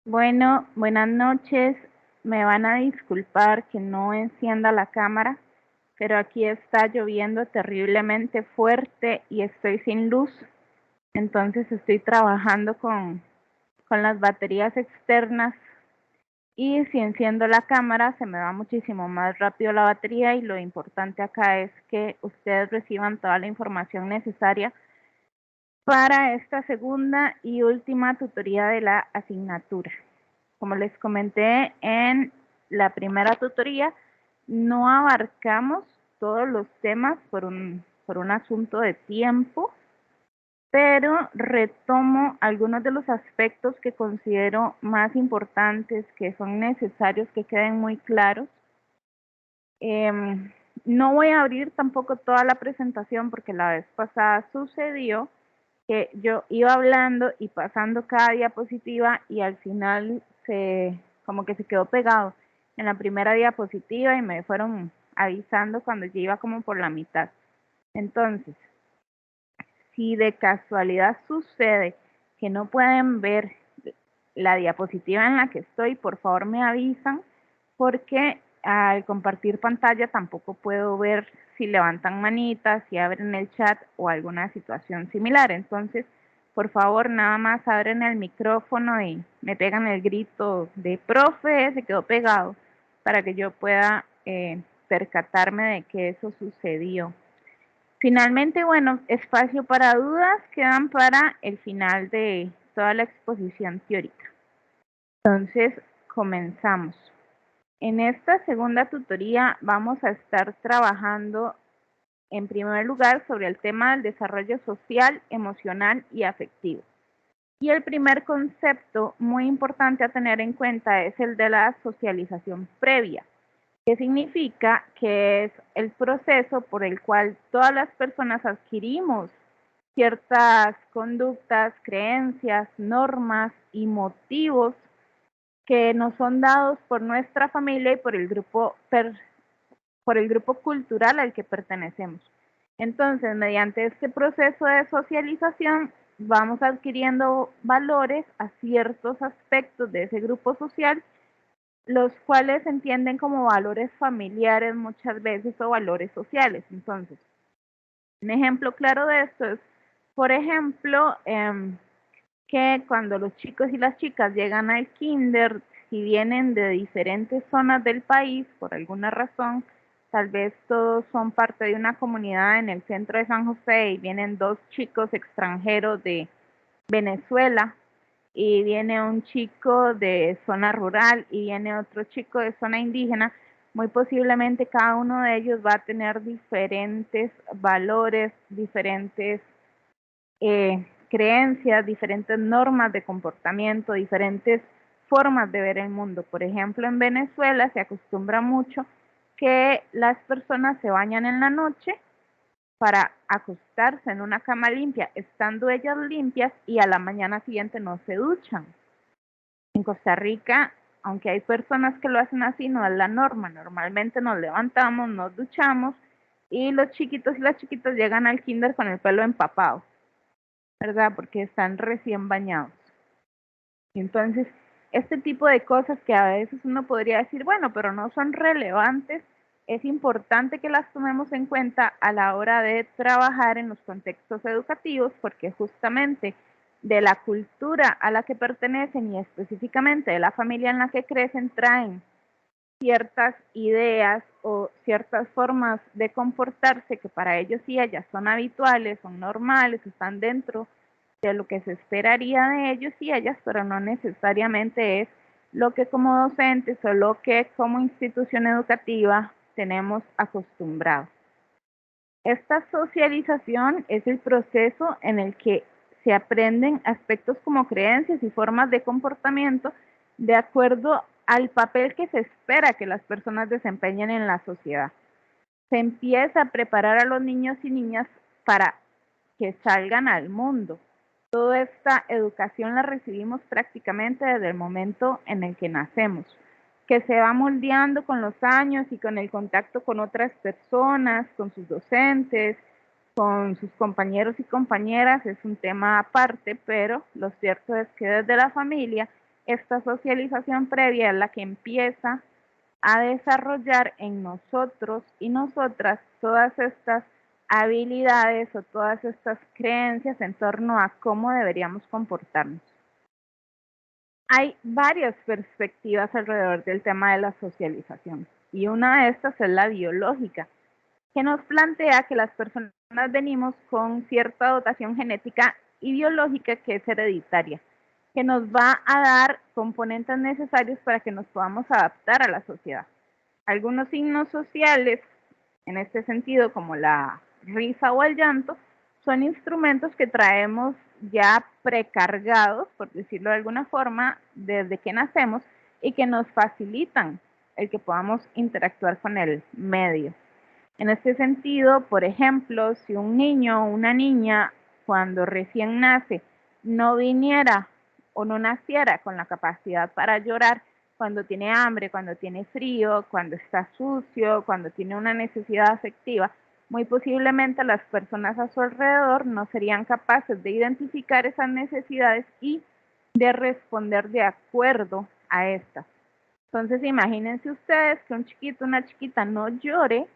Bueno, buenas noches. Me van a disculpar que no encienda la cámara, pero aquí está lloviendo terriblemente fuerte y estoy sin luz. Entonces estoy trabajando con las baterías externas y si enciendo la cámara se me va muchísimo más rápido la batería y lo importante acá es que ustedes reciban toda la información necesaria para esta segunda y última tutoría de la asignatura. Como les comenté en la primera tutoría, no abarcamos todos los temas por un asunto de tiempo, pero retomo algunos de los aspectos que considero más importantes, que son necesarios que queden muy claros. No voy a abrir tampoco toda la presentación porque la vez pasada sucedió que yo iba hablando y pasando cada diapositiva y al final como que se quedó pegado en la primera diapositiva y me fueron avisando cuando yo iba como por la mitad. Entonces, si de casualidad sucede que no pueden ver la diapositiva en la que estoy, por favor me avisan porque al compartir pantalla tampoco puedo ver si levantan manitas, si abren el chat o alguna situación similar. Entonces, por favor, nada más abren el micrófono y me pegan el grito de profe, se quedó pegado, para que yo pueda percatarme de que eso sucedió. Finalmente, bueno, espacio para dudas quedan para el final de toda la exposición teórica. Entonces, comenzamos. En esta segunda tutoría vamos a estar trabajando en primer lugar sobre el tema del desarrollo social, emocional y afectivo. Y el primer concepto muy importante a tener en cuenta es el de la socialización previa, que significa que es el proceso por el cual todas las personas adquirimos ciertas conductas, creencias, normas y motivos que nos son dados por nuestra familia y por el grupo cultural al que pertenecemos. Entonces, mediante este proceso de socialización, vamos adquiriendo valores a ciertos aspectos de ese grupo social, los cuales se entienden como valores familiares muchas veces o valores sociales. Entonces, un ejemplo claro de esto es, por ejemplo, que cuando los chicos y las chicas llegan al kinder, si vienen de diferentes zonas del país, por alguna razón, tal vez todos son parte de una comunidad en el centro de San José y vienen dos chicos extranjeros de Venezuela y viene un chico de zona rural y viene otro chico de zona indígena, muy posiblemente cada uno de ellos va a tener diferentes valores, diferentes creencias, diferentes normas de comportamiento, diferentes formas de ver el mundo. Por ejemplo, en Venezuela se acostumbra mucho que las personas se bañan en la noche para acostarse en una cama limpia, estando ellas limpias y a la mañana siguiente no se duchan. En Costa Rica, aunque hay personas que lo hacen así, no es la norma. Normalmente nos levantamos, nos duchamos y los chiquitos y las chiquitas llegan al kinder con el pelo empapado, ¿verdad? Porque están recién bañados. Entonces, este tipo de cosas que a veces uno podría decir, bueno, pero no son relevantes, es importante que las tomemos en cuenta a la hora de trabajar en los contextos educativos, porque justamente de la cultura a la que pertenecen y específicamente de la familia en la que crecen, traen ciertas ideas o ciertas formas de comportarse que para ellos y ellas son habituales, son normales, están dentro de lo que se esperaría de ellos y ellas, pero no necesariamente es lo que como docentes o lo que como institución educativa tenemos acostumbrado. Esta socialización es el proceso en el que se aprenden aspectos como creencias y formas de comportamiento de acuerdo al papel que se espera que las personas desempeñen en la sociedad. Se empieza a preparar a los niños y niñas para que salgan al mundo. Toda esta educación la recibimos prácticamente desde el momento en el que nacemos, que se va moldeando con los años y con el contacto con otras personas, con sus docentes, con sus compañeros y compañeras, es un tema aparte, pero lo cierto es que desde la familia esta socialización previa es la que empieza a desarrollar en nosotros y nosotras todas estas habilidades o todas estas creencias en torno a cómo deberíamos comportarnos. Hay varias perspectivas alrededor del tema de la socialización y una de estas es la biológica, que nos plantea que las personas venimos con cierta dotación genética y biológica que es hereditaria, que nos va a dar componentes necesarios para que nos podamos adaptar a la sociedad. Algunos signos sociales, en este sentido, como la risa o el llanto, son instrumentos que traemos ya precargados, por decirlo de alguna forma, desde que nacemos y que nos facilitan el que podamos interactuar con el medio. En este sentido, por ejemplo, si un niño o una niña cuando recién nace no viniera o no naciera con la capacidad para llorar cuando tiene hambre, cuando tiene frío, cuando está sucio, cuando tiene una necesidad afectiva, muy posiblemente las personas a su alrededor no serían capaces de identificar esas necesidades y de responder de acuerdo a estas. Entonces, imagínense ustedes que un chiquito, una chiquita no llore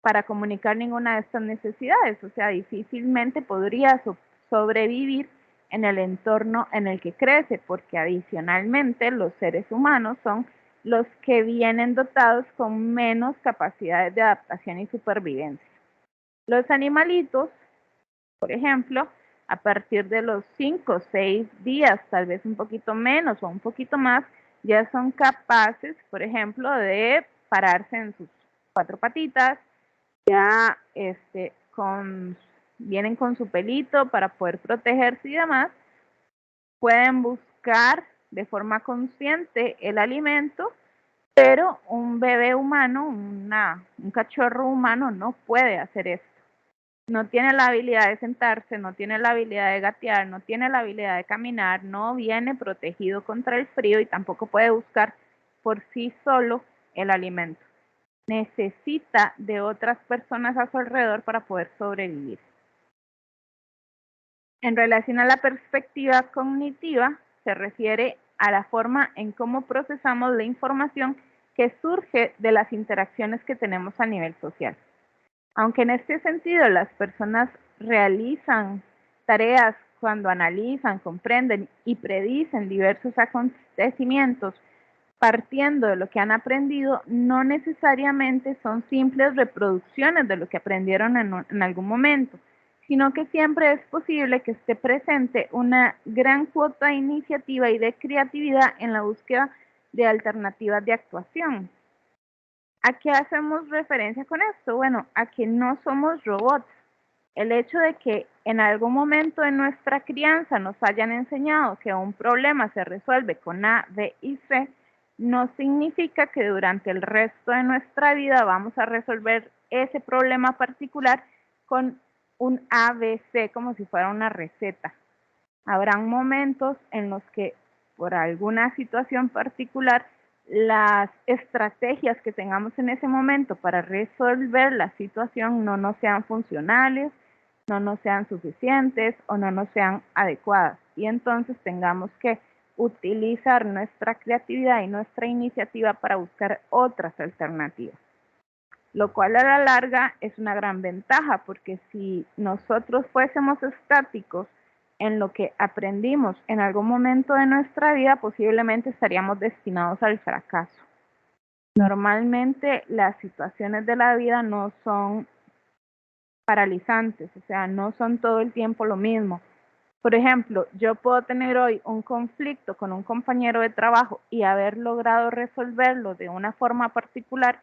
para comunicar ninguna de estas necesidades, o sea, difícilmente podría sobrevivir en el entorno en el que crece, porque adicionalmente los seres humanos son los que vienen dotados con menos capacidades de adaptación y supervivencia. Los animalitos, por ejemplo, a partir de los 5 o 6 días, tal vez un poquito menos o un poquito más, ya son capaces, por ejemplo, de pararse en sus 4 patitas, ya vienen con su pelito para poder protegerse y demás, pueden buscar de forma consciente el alimento, pero un bebé humano, un cachorro humano no puede hacer esto. No tiene la habilidad de sentarse, no tiene la habilidad de gatear, no tiene la habilidad de caminar, no viene protegido contra el frío y tampoco puede buscar por sí solo el alimento. Necesita de otras personas a su alrededor para poder sobrevivir. En relación a la perspectiva cognitiva, se refiere a la forma en cómo procesamos la información que surge de las interacciones que tenemos a nivel social. Aunque en este sentido las personas realizan tareas cuando analizan, comprenden y predicen diversos acontecimientos partiendo de lo que han aprendido, no necesariamente son simples reproducciones de lo que aprendieron en algún momento, sino que siempre es posible que esté presente una gran cuota de iniciativa y de creatividad en la búsqueda de alternativas de actuación. ¿A qué hacemos referencia con esto? Bueno, a que no somos robots. El hecho de que en algún momento de nuestra crianza nos hayan enseñado que un problema se resuelve con A, B y C, no significa que durante el resto de nuestra vida vamos a resolver ese problema particular con un A, B, C como si fuera una receta. Habrán momentos en los que por alguna situación particular las estrategias que tengamos en ese momento para resolver la situación no nos sean funcionales, no nos sean suficientes o no nos sean adecuadas. Y entonces tengamos que utilizar nuestra creatividad y nuestra iniciativa para buscar otras alternativas. Lo cual a la larga es una gran ventaja, porque si nosotros fuésemos estáticos en lo que aprendimos en algún momento de nuestra vida, posiblemente estaríamos destinados al fracaso. Normalmente las situaciones de la vida no son paralizantes, o sea, no son todo el tiempo lo mismo. Por ejemplo, yo puedo tener hoy un conflicto con un compañero de trabajo y haber logrado resolverlo de una forma particular,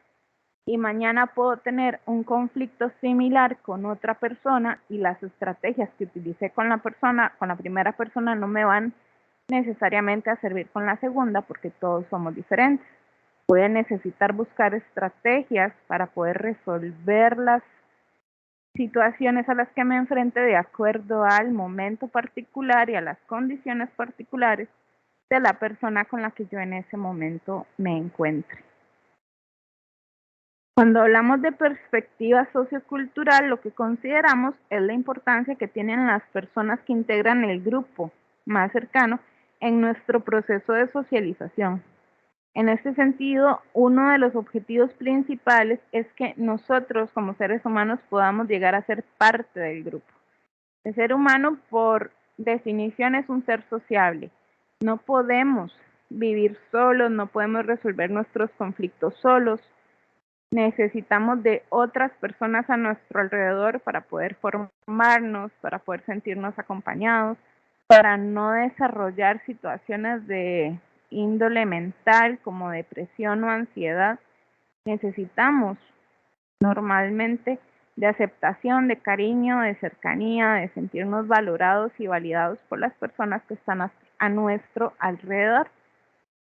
y mañana puedo tener un conflicto similar con otra persona y las estrategias que utilicé con la primera persona no me van necesariamente a servir con la segunda, porque todos somos diferentes. Voy a necesitar buscar estrategias para poder resolver las situaciones a las que me enfrente de acuerdo al momento particular y a las condiciones particulares de la persona con la que yo en ese momento me encuentre. Cuando hablamos de perspectiva sociocultural, lo que consideramos es la importancia que tienen las personas que integran el grupo más cercano en nuestro proceso de socialización. En este sentido, uno de los objetivos principales es que nosotros como seres humanos podamos llegar a ser parte del grupo. El ser humano, por definición, es un ser sociable. No podemos vivir solos, no podemos resolver nuestros conflictos solos. Necesitamos de otras personas a nuestro alrededor para poder formarnos, para poder sentirnos acompañados, para no desarrollar situaciones de índole mental como depresión o ansiedad. Necesitamos normalmente de aceptación, de cariño, de cercanía, de sentirnos valorados y validados por las personas que están a nuestro alrededor.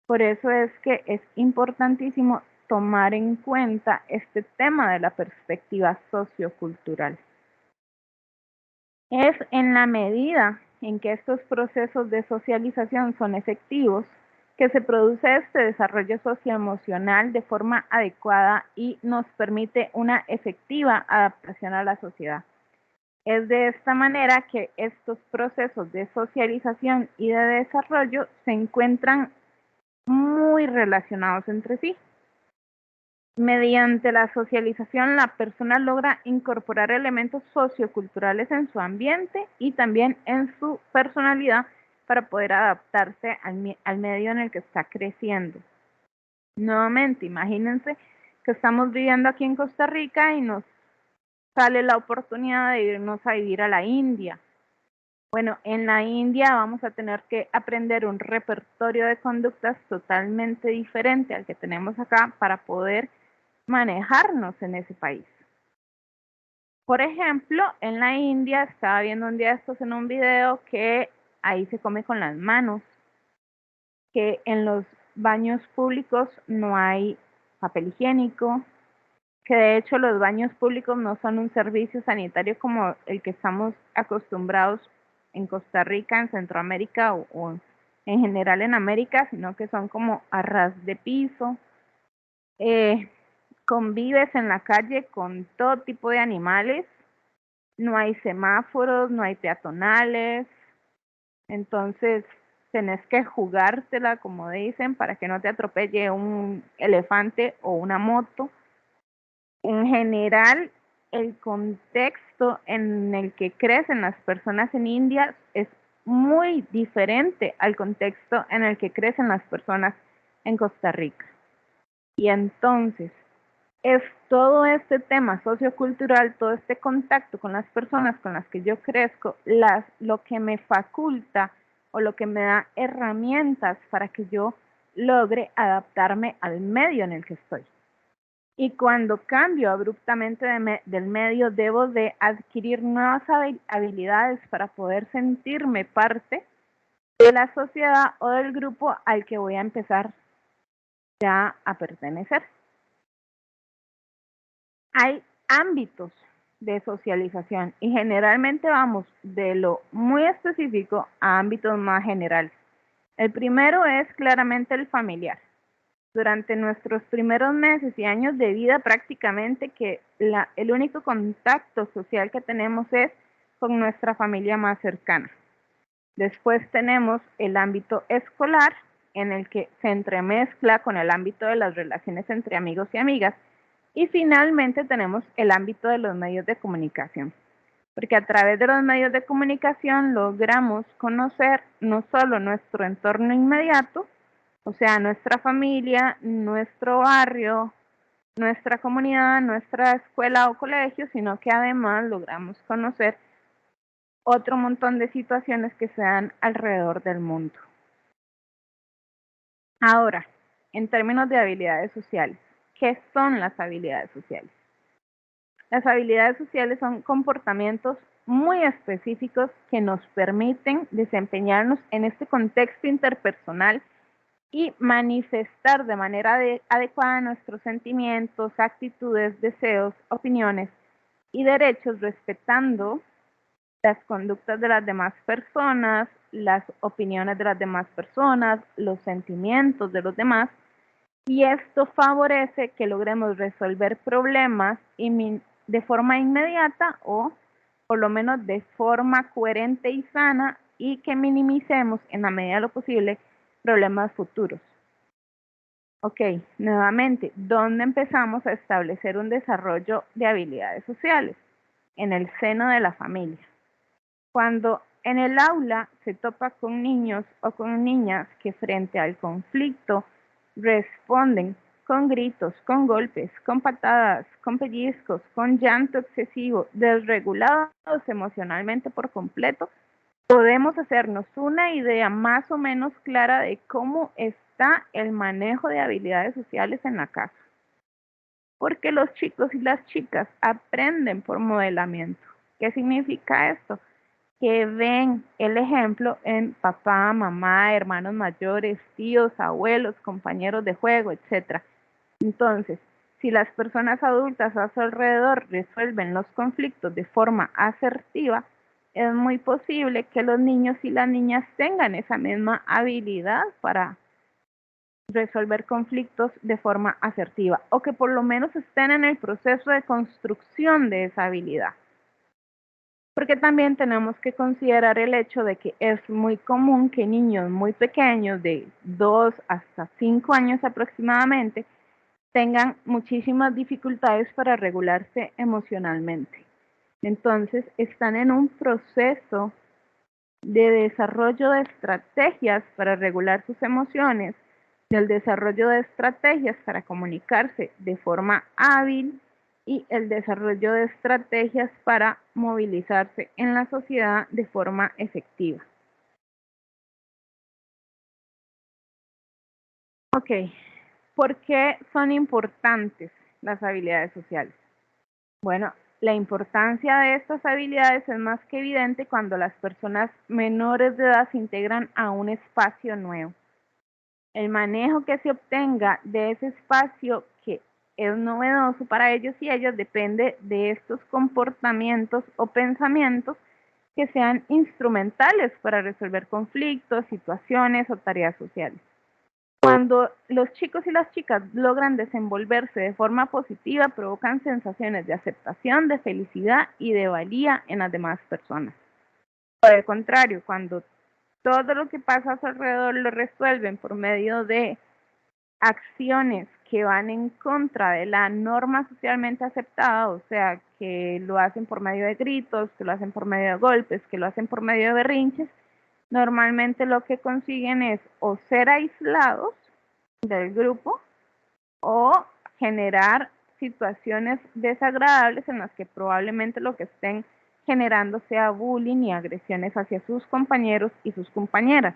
Por eso es que es importantísimo tomar en cuenta este tema de la perspectiva sociocultural. Es en la medida en que estos procesos de socialización son efectivos que se produce este desarrollo socioemocional de forma adecuada y nos permite una efectiva adaptación a la sociedad. Es de esta manera que estos procesos de socialización y de desarrollo se encuentran muy relacionados entre sí. Mediante la socialización, la persona logra incorporar elementos socioculturales en su ambiente y también en su personalidad para poder adaptarse al medio en el que está creciendo. Nuevamente, imagínense que estamos viviendo aquí en Costa Rica y nos sale la oportunidad de irnos a vivir a la India. Bueno, en la India vamos a tener que aprender un repertorio de conductas totalmente diferente al que tenemos acá para poder manejarnos en ese país. Por ejemplo, en la India, estaba viendo un día estos en un video que ahí se come con las manos, que en los baños públicos no hay papel higiénico, que de hecho los baños públicos no son un servicio sanitario como el que estamos acostumbrados en Costa Rica, en Centroamérica o en general en América, sino que son como a ras de piso. Convives en la calle con todo tipo de animales, no hay semáforos, no hay peatonales, entonces tenés que jugártela, como dicen, para que no te atropelle un elefante o una moto. En general, el contexto en el que crecen las personas en India es muy diferente al contexto en el que crecen las personas en Costa Rica. Y entonces, es todo este tema sociocultural, todo este contacto con las personas con las que yo crezco, lo que me faculta o lo que me da herramientas para que yo logre adaptarme al medio en el que estoy. Y cuando cambio abruptamente del medio, debo de adquirir nuevas habilidades para poder sentirme parte de la sociedad o del grupo al que voy a empezar ya a pertenecer. Hay ámbitos de socialización y generalmente vamos de lo muy específico a ámbitos más generales. El primero es claramente el familiar. Durante nuestros primeros meses y años de vida prácticamente que el único contacto social que tenemos es con nuestra familia más cercana. Después tenemos el ámbito escolar en el que se entremezcla con el ámbito de las relaciones entre amigos y amigas. Y finalmente tenemos el ámbito de los medios de comunicación, porque a través de los medios de comunicación logramos conocer no solo nuestro entorno inmediato, o sea, nuestra familia, nuestro barrio, nuestra comunidad, nuestra escuela o colegio, sino que además logramos conocer otro montón de situaciones que se dan alrededor del mundo. Ahora, en términos de habilidades sociales, ¿qué son las habilidades sociales? Las habilidades sociales son comportamientos muy específicos que nos permiten desempeñarnos en este contexto interpersonal y manifestar de manera adecuada nuestros sentimientos, actitudes, deseos, opiniones y derechos respetando las conductas de las demás personas, las opiniones de las demás personas, los sentimientos de los demás, y esto favorece que logremos resolver problemas de forma inmediata o por lo menos de forma coherente y sana y que minimicemos en la medida de lo posible problemas futuros. Ok, nuevamente, ¿dónde empezamos a establecer un desarrollo de habilidades sociales? En el seno de la familia. Cuando en el aula se topa con niños o con niñas que frente al conflicto responden con gritos, con golpes, con patadas, con pellizcos, con llanto excesivo, desregulados emocionalmente por completo, podemos hacernos una idea más o menos clara de cómo está el manejo de habilidades sociales en la casa. Porque los chicos y las chicas aprenden por modelamiento. ¿Qué significa esto? Que ven el ejemplo en papá, mamá, hermanos mayores, tíos, abuelos, compañeros de juego, etc. Entonces, si las personas adultas a su alrededor resuelven los conflictos de forma asertiva, es muy posible que los niños y las niñas tengan esa misma habilidad para resolver conflictos de forma asertiva, o que por lo menos estén en el proceso de construcción de esa habilidad. Porque también tenemos que considerar el hecho de que es muy común que niños muy pequeños, de 2 hasta 5 años aproximadamente, tengan muchísimas dificultades para regularse emocionalmente. Entonces, están en un proceso de desarrollo de estrategias para regular sus emociones, del desarrollo de estrategias para comunicarse de forma hábil y el desarrollo de estrategias para movilizarse en la sociedad de forma efectiva. Ok, ¿por qué son importantes las habilidades sociales? Bueno, la importancia de estas habilidades es más que evidente cuando las personas menores de edad se integran a un espacio nuevo. El manejo que se obtenga de ese espacio que es novedoso para ellos y ellas depende de estos comportamientos o pensamientos que sean instrumentales para resolver conflictos, situaciones o tareas sociales. Cuando los chicos y las chicas logran desenvolverse de forma positiva, provocan sensaciones de aceptación, de felicidad y de valía en las demás personas. Por el contrario, cuando todo lo que pasa a su alrededor lo resuelven por medio de acciones que van en contra de la norma socialmente aceptada, o sea, que lo hacen por medio de gritos, que lo hacen por medio de golpes, que lo hacen por medio de berrinches, normalmente lo que consiguen es o ser aislados del grupo o generar situaciones desagradables en las que probablemente lo que estén generando sea bullying y agresiones hacia sus compañeros y sus compañeras.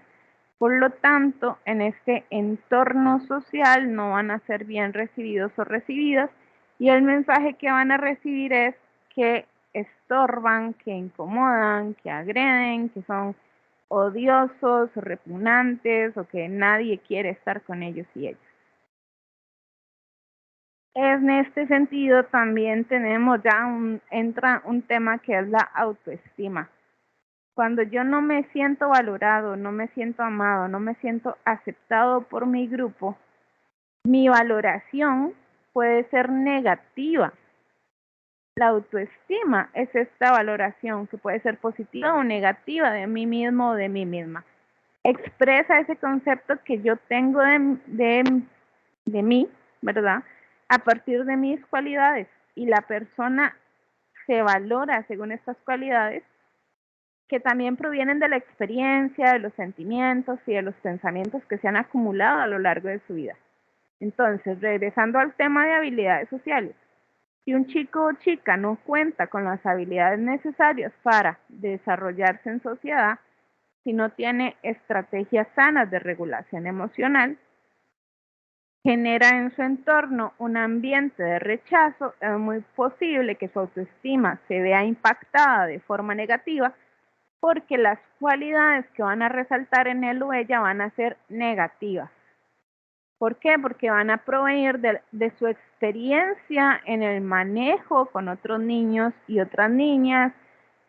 Por lo tanto, en este entorno social no van a ser bien recibidos o recibidas y el mensaje que van a recibir es que estorban, que incomodan, que agreden, que son odiosos, repugnantes o que nadie quiere estar con ellos y ellas. En este sentido también tenemos ya entra un tema que es la autoestima. Cuando yo no me siento valorado, no me siento amado, no me siento aceptado por mi grupo, mi valoración puede ser negativa. La autoestima es esta valoración que puede ser positiva o negativa de mí mismo o de mí misma. Expresa ese concepto que yo tengo de mí, ¿verdad? A partir de mis cualidades, y la persona se valora según estas cualidades que también provienen de la experiencia, de los sentimientos y de los pensamientos que se han acumulado a lo largo de su vida. Entonces, regresando al tema de habilidades sociales, si un chico o chica no cuenta con las habilidades necesarias para desarrollarse en sociedad, si no tiene estrategias sanas de regulación emocional, genera en su entorno un ambiente de rechazo, es muy posible que su autoestima se vea impactada de forma negativa porque las cualidades que van a resaltar en él o ella van a ser negativas. ¿Por qué? Porque van a provenir de su experiencia en el manejo con otros niños y otras niñas,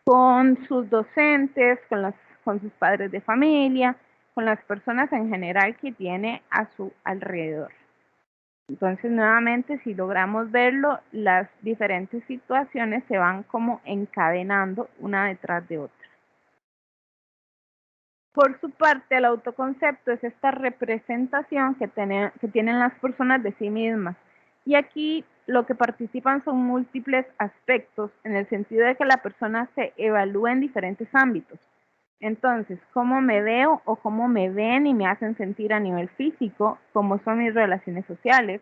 con sus docentes, con sus padres de familia, con las personas en general que tiene a su alrededor. Entonces, nuevamente, si logramos verlo, las diferentes situaciones se van como encadenando una detrás de otra. Por su parte, el autoconcepto es esta representación que tienen las personas de sí mismas. Y aquí lo que participan son múltiples aspectos, en el sentido de que la persona se evalúa en diferentes ámbitos. Entonces, cómo me veo o cómo me ven y me hacen sentir a nivel físico, cómo son mis relaciones sociales,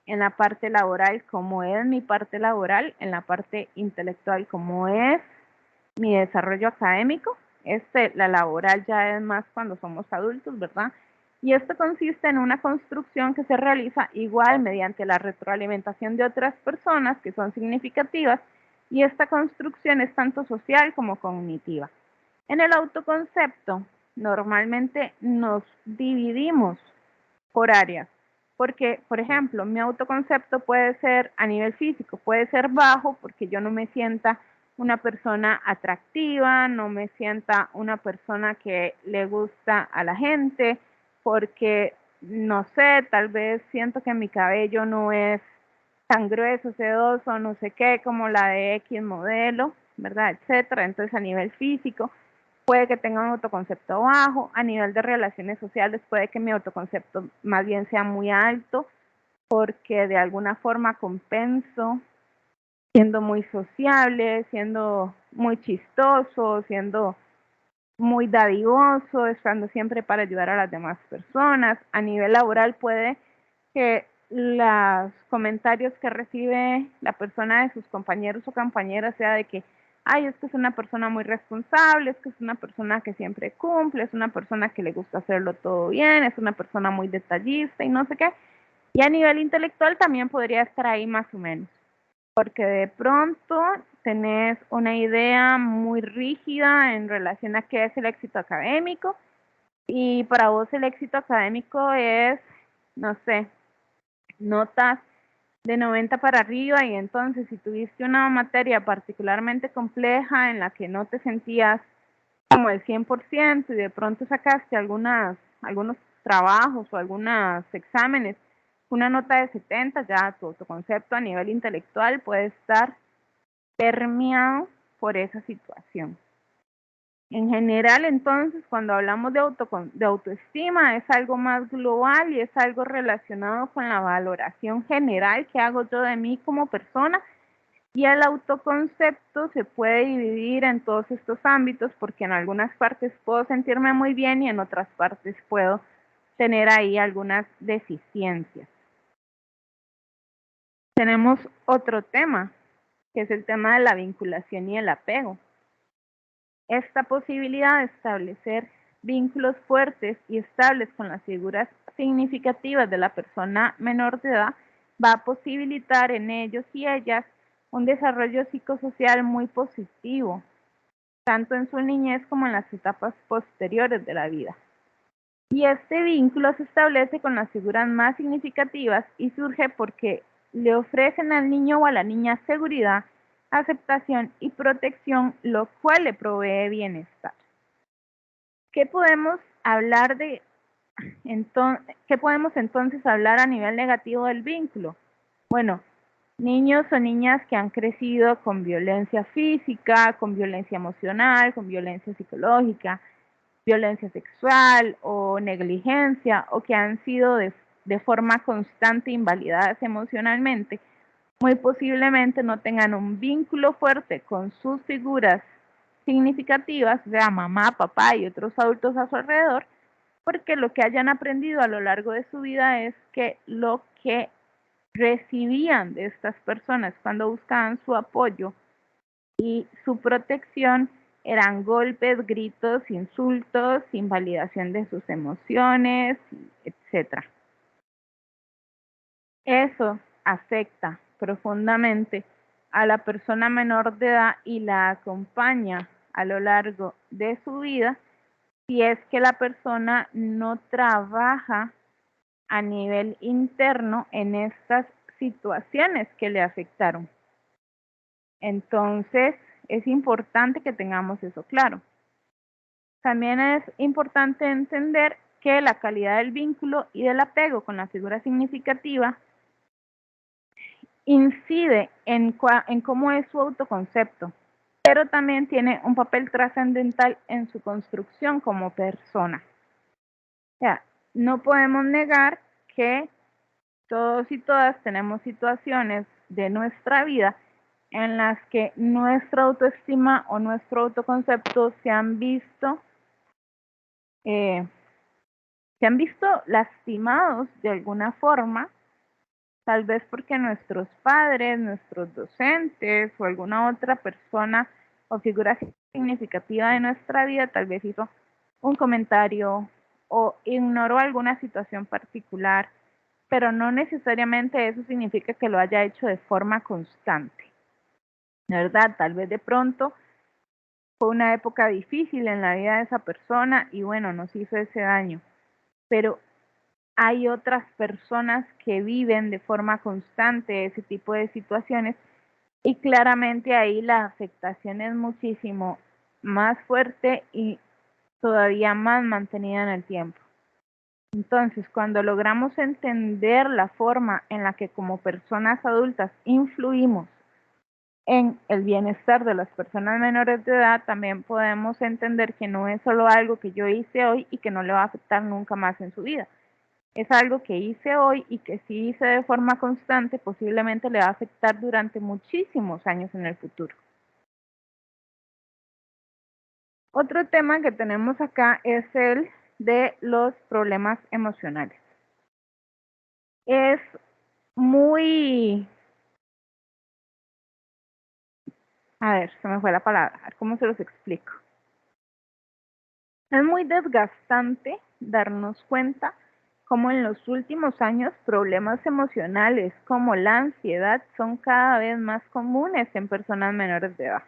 en la parte laboral, cómo es mi parte laboral, en la parte intelectual, cómo es mi desarrollo académico. La laboral ya es más cuando somos adultos, ¿verdad? Y esto consiste en una construcción que se realiza igual mediante la retroalimentación de otras personas que son significativas, y esta construcción es tanto social como cognitiva. En el autoconcepto, normalmente nos dividimos por áreas, porque, por ejemplo, mi autoconcepto puede ser a nivel físico, puede ser bajo porque yo no me sienta una persona atractiva, no me sienta una persona que le gusta a la gente, porque, no sé, tal vez siento que mi cabello no es tan grueso, sedoso, no sé qué, como la de X modelo, ¿verdad? Etcétera. Entonces, a nivel físico, puede que tenga un autoconcepto bajo. A nivel de relaciones sociales, puede que mi autoconcepto más bien sea muy alto, porque de alguna forma compenso siendo muy sociable, siendo muy chistoso, siendo muy dadivoso, estando siempre para ayudar a las demás personas. A nivel laboral, puede que los comentarios que recibe la persona de sus compañeros o compañeras sea de que, ay, es que es una persona muy responsable, es que es una persona que siempre cumple, es una persona que le gusta hacerlo todo bien, es una persona muy detallista y no sé qué. Y a nivel intelectual también podría estar ahí más o menos, porque de pronto tenés una idea muy rígida en relación a qué es el éxito académico, y para vos el éxito académico es, no sé, notas de 90 para arriba, y entonces si tuviste una materia particularmente compleja en la que no te sentías como el 100% y de pronto sacaste algunos trabajos o algunos exámenes, una nota de 70, ya tu autoconcepto a nivel intelectual puede estar permeado por esa situación. En general, entonces, cuando hablamos de autoestima, es algo más global y es algo relacionado con la valoración general que hago yo de mí como persona, y el autoconcepto se puede dividir en todos estos ámbitos, porque en algunas partes puedo sentirme muy bien y en otras partes puedo tener ahí algunas deficiencias. Tenemos otro tema, que es el tema de la vinculación y el apego. Esta posibilidad de establecer vínculos fuertes y estables con las figuras significativas de la persona menor de edad va a posibilitar en ellos y ellas un desarrollo psicosocial muy positivo, tanto en su niñez como en las etapas posteriores de la vida. Y este vínculo se establece con las figuras más significativas y surge porque le ofrecen al niño o a la niña seguridad, aceptación y protección, lo cual le provee bienestar. ¿Qué podemos hablar de ¿Qué podemos entonces hablar a nivel negativo del vínculo? Bueno, niños o niñas que han crecido con violencia física, con violencia emocional, con violencia psicológica, violencia sexual o negligencia, o que han sido de forma constante invalidadas emocionalmente, muy posiblemente no tengan un vínculo fuerte con sus figuras significativas, sea mamá, papá y otros adultos a su alrededor, porque lo que hayan aprendido a lo largo de su vida es que lo que recibían de estas personas cuando buscaban su apoyo y su protección eran golpes, gritos, insultos, invalidación de sus emociones, etc. Eso afecta profundamente a la persona menor de edad y la acompaña a lo largo de su vida, si es que la persona no trabaja a nivel interno en estas situaciones que le afectaron. Entonces, es importante que tengamos eso claro. También es importante entender que la calidad del vínculo y del apego con la figura significativa incide en cómo es su autoconcepto. pero también tiene un papel trascendental en su construcción como persona. O sea, no podemos negar que todos y todas tenemos situaciones de nuestra vida en las que nuestra autoestima o nuestro autoconcepto eh, se han visto lastimados de alguna forma, tal vez porque nuestros padres, nuestros docentes o alguna otra persona o figura significativa de nuestra vida tal vez hizo un comentario o ignoró alguna situación particular, pero no necesariamente eso significa que lo haya hecho de forma constante, ¿verdad? Tal vez de pronto fue una época difícil en la vida de esa persona y bueno, nos hizo ese daño, pero hay otras personas que viven de forma constante ese tipo de situaciones y claramente ahí la afectación es muchísimo más fuerte y todavía más mantenida en el tiempo. Entonces, cuando logramos entender la forma en la que como personas adultas influimos en el bienestar de las personas menores de edad, también podemos entender que no es solo algo que yo hice hoy y que no le va a afectar nunca más en su vida. Es algo que hice hoy y que si hice de forma constante, posiblemente le va a afectar durante muchísimos años en el futuro. Otro tema que tenemos acá es el de los problemas emocionales. Es muy, a ver, se me fue la palabra, a ver cómo se los explico. Es muy desgastante darnos cuenta cómo en los últimos años problemas emocionales como la ansiedad son cada vez más comunes en personas menores de edad.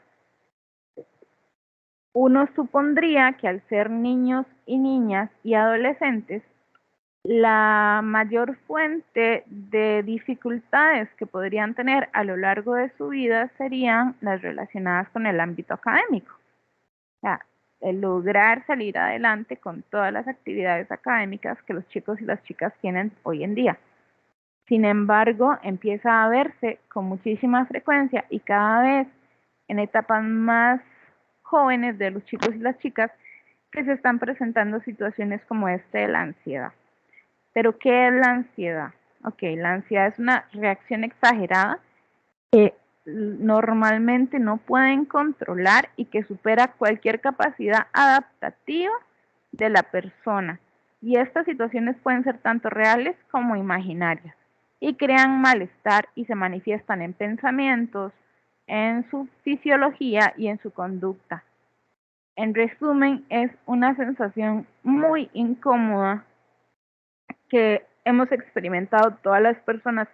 Uno supondría que al ser niños y niñas y adolescentes, la mayor fuente de dificultades que podrían tener a lo largo de su vida serían las relacionadas con el ámbito académico. O sea, el lograr salir adelante con todas las actividades académicas que los chicos y las chicas tienen hoy en día. Sin embargo, empieza a verse con muchísima frecuencia y cada vez en etapas más jóvenes de los chicos y las chicas que se están presentando situaciones como esta de la ansiedad. Pero, ¿qué es la ansiedad? Ok, la ansiedad es una reacción exagerada que normalmente no pueden controlar y que supera cualquier capacidad adaptativa de la persona. Y estas situaciones pueden ser tanto reales como imaginarias y crean malestar y se manifiestan en pensamientos, en su fisiología y en su conducta. En resumen, es una sensación muy incómoda que hemos experimentado todas las personas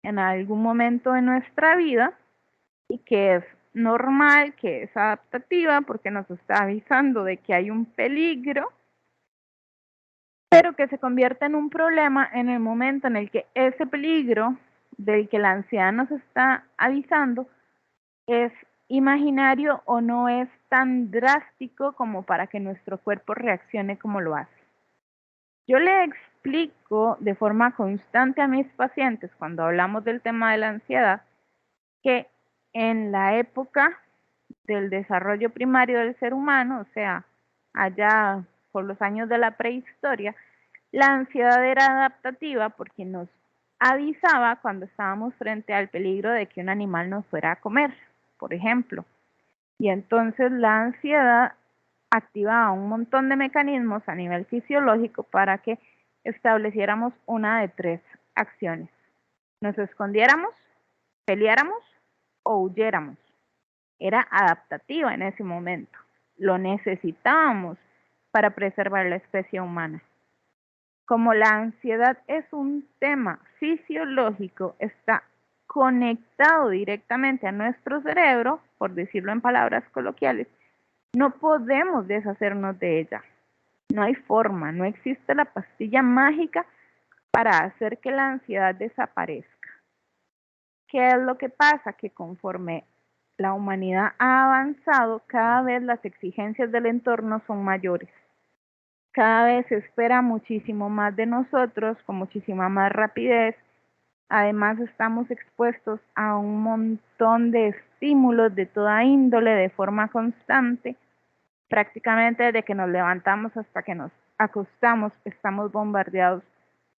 en algún momento de nuestra vida y que es normal, que es adaptativa porque nos está avisando de que hay un peligro, pero que se convierte en un problema en el momento en el que ese peligro del que la ansiedad nos está avisando es imaginario o no es tan drástico como para que nuestro cuerpo reaccione como lo hace. Yo le explico de forma constante a mis pacientes cuando hablamos del tema de la ansiedad que en la época del desarrollo primario del ser humano, o sea, allá por los años de la prehistoria, la ansiedad era adaptativa porque nos avisaba cuando estábamos frente al peligro de que un animal nos fuera a comer, por ejemplo. Y entonces la ansiedad activaba un montón de mecanismos a nivel fisiológico para que estableciéramos una de tres acciones. Nos escondiéramos, peleáramos o huyéramos. Era adaptativa en ese momento. Lo necesitábamos para preservar la especie humana. Como la ansiedad es un tema fisiológico, está conectado directamente a nuestro cerebro, por decirlo en palabras coloquiales, no podemos deshacernos de ella. No hay forma, no existe la pastilla mágica para hacer que la ansiedad desaparezca. ¿Qué es lo que pasa? Que conforme la humanidad ha avanzado, cada vez las exigencias del entorno son mayores. Cada vez se espera muchísimo más de nosotros, con muchísima más rapidez, Además, estamos expuestos a un montón de estímulos de toda índole de forma constante. Prácticamente desde que nos levantamos hasta que nos acostamos, estamos bombardeados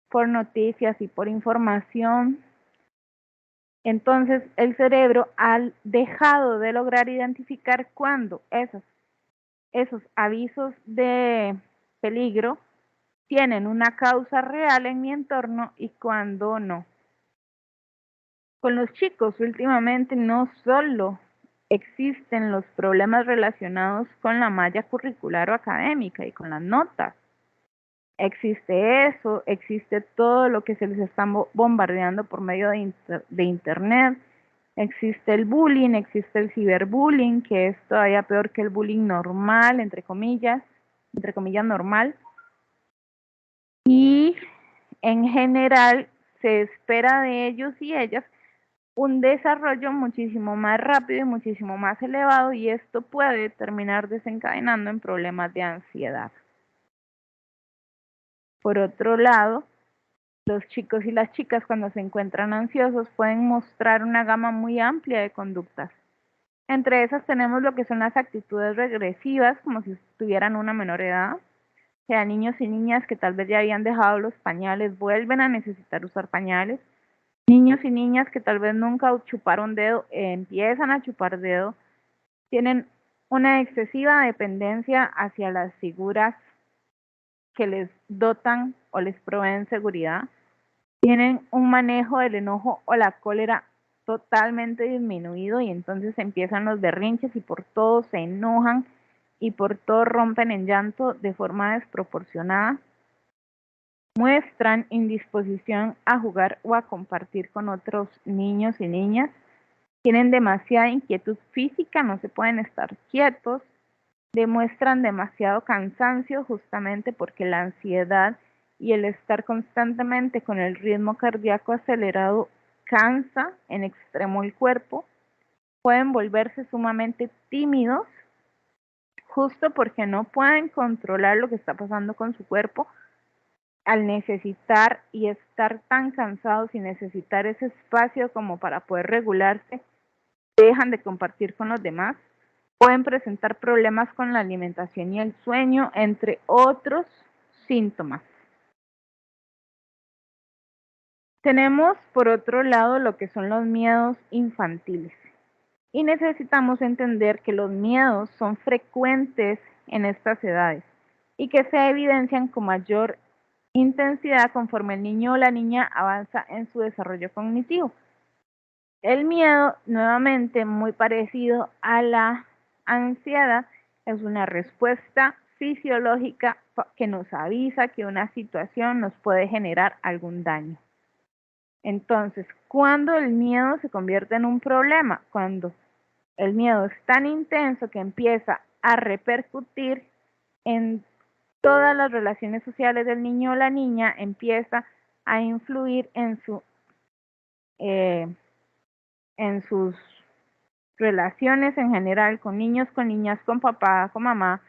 por noticias y por información. Entonces, el cerebro ha dejado de lograr identificar cuándo esos avisos de peligro tienen una causa real en mi entorno y cuándo no. Con los chicos últimamente no solo existen los problemas relacionados con la malla curricular o académica y con las notas. Existe eso, existe todo lo que se les está bombardeando por medio de internet. Existe el bullying, existe el ciberbullying, que es todavía peor que el bullying normal, entre comillas normal. Y en general se espera de ellos y ellas un desarrollo muchísimo más rápido y muchísimo más elevado, y esto puede terminar desencadenando en problemas de ansiedad. Por otro lado, los chicos y las chicas cuando se encuentran ansiosos pueden mostrar una gama muy amplia de conductas. Entre esas tenemos lo que son las actitudes regresivas, como si tuvieran una menor edad. O sea, niños y niñas que tal vez ya habían dejado los pañales vuelven a necesitar usar pañales. Niños y niñas que tal vez nunca chuparon dedo, empiezan a chupar dedo. Tienen una excesiva dependencia hacia las figuras que les dotan o les proveen seguridad. Tienen un manejo del enojo o la cólera totalmente disminuido, y entonces empiezan los berrinches y por todo se enojan y por todo rompen en llanto de forma desproporcionada. Muestran indisposición a jugar o a compartir con otros niños y niñas. Tienen demasiada inquietud física, no se pueden estar quietos. Demuestran demasiado cansancio justamente porque la ansiedad y el estar constantemente con el ritmo cardíaco acelerado cansa en extremo el cuerpo. Pueden volverse sumamente tímidos justo porque no pueden controlar lo que está pasando con su cuerpo. Al necesitar y estar tan cansados y necesitar ese espacio como para poder regularse, dejan de compartir con los demás. Pueden presentar problemas con la alimentación y el sueño, entre otros síntomas. Tenemos, por otro lado, lo que son los miedos infantiles. Y necesitamos entender que los miedos son frecuentes en estas edades y que se evidencian con mayor intensidad conforme el niño o la niña avanza en su desarrollo cognitivo. El miedo, nuevamente muy parecido a la ansiedad, es una respuesta fisiológica que nos avisa que una situación nos puede generar algún daño. Entonces, ¿cuándo el miedo se convierte en un problema? Cuando el miedo es tan intenso que empieza a repercutir en todas las relaciones sociales del niño o la niña, empieza a influir en sus relaciones en general, con niños, con niñas, con papá, con mamá,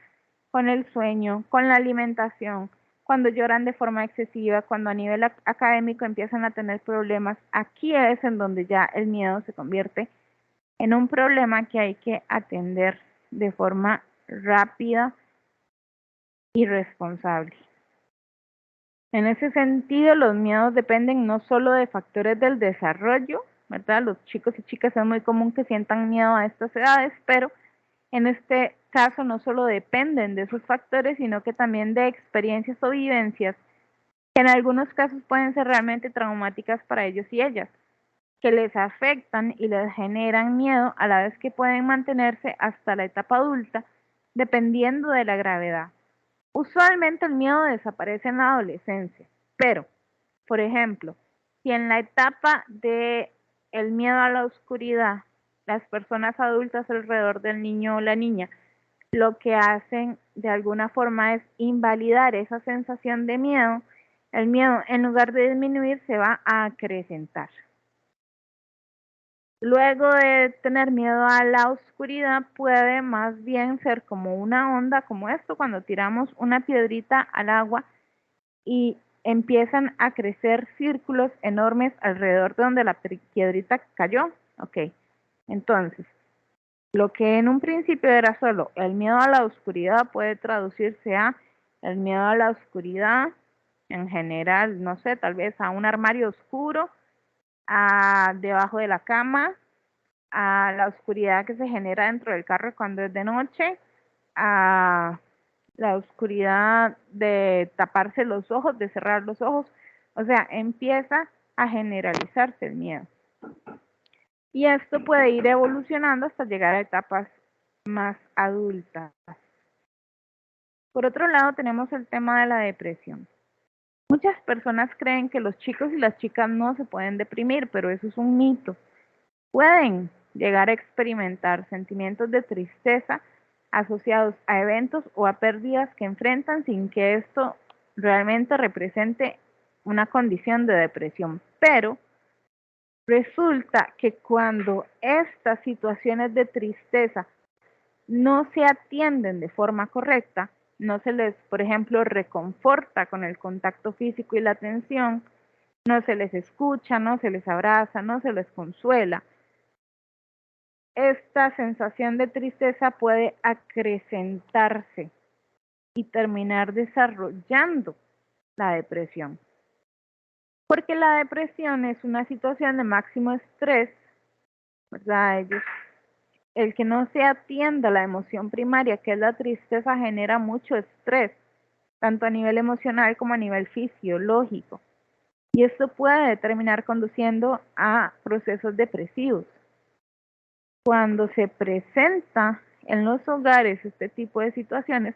con el sueño, con la alimentación, cuando lloran de forma excesiva, cuando a nivel académico empiezan a tener problemas. Aquí es en donde ya el miedo se convierte en un problema que hay que atender de forma rápida y responsable. En ese sentido, los miedos dependen no solo de factores del desarrollo, ¿verdad? Los chicos y chicas es muy común que sientan miedo a estas edades, pero en este caso no solo dependen de esos factores, sino que también de experiencias o vivencias que en algunos casos pueden ser realmente traumáticas para ellos y ellas, que les afectan y les generan miedo a la vez que pueden mantenerse hasta la etapa adulta, dependiendo de la gravedad. Usualmente el miedo desaparece en la adolescencia, pero, por ejemplo, si en la etapa de el miedo a la oscuridad, las personas adultas alrededor del niño o la niña lo que hacen de alguna forma es invalidar esa sensación de miedo, el miedo en lugar de disminuir se va a acrecentar. Luego de tener miedo a la oscuridad, puede más bien ser como una onda, como esto, cuando tiramos una piedrita al agua y empiezan a crecer círculos enormes alrededor de donde la piedrita cayó. Ok, entonces, lo que en un principio era solo el miedo a la oscuridad puede traducirse a el miedo a la oscuridad en general, no sé, tal vez a un armario oscuro, a debajo de la cama, a la oscuridad que se genera dentro del carro cuando es de noche, a la oscuridad de taparse los ojos, de cerrar los ojos. O sea, empieza a generalizarse el miedo. Y esto puede ir evolucionando hasta llegar a etapas más adultas. Por otro lado, tenemos el tema de la depresión. Muchas personas creen que los chicos y las chicas no se pueden deprimir, pero eso es un mito. Pueden llegar a experimentar sentimientos de tristeza asociados a eventos o a pérdidas que enfrentan sin que esto realmente represente una condición de depresión. Pero resulta que cuando estas situaciones de tristeza no se atienden de forma correcta, no se les, por ejemplo, reconforta con el contacto físico y la atención, no se les escucha, no se les abraza, no se les consuela, esta sensación de tristeza puede acrecentarse y terminar desarrollando la depresión. Porque la depresión es una situación de máximo estrés, ¿verdad? El que no se atienda la emoción primaria, que es la tristeza, genera mucho estrés, tanto a nivel emocional como a nivel fisiológico. Y esto puede terminar conduciendo a procesos depresivos. Cuando se presenta en los hogares este tipo de situaciones,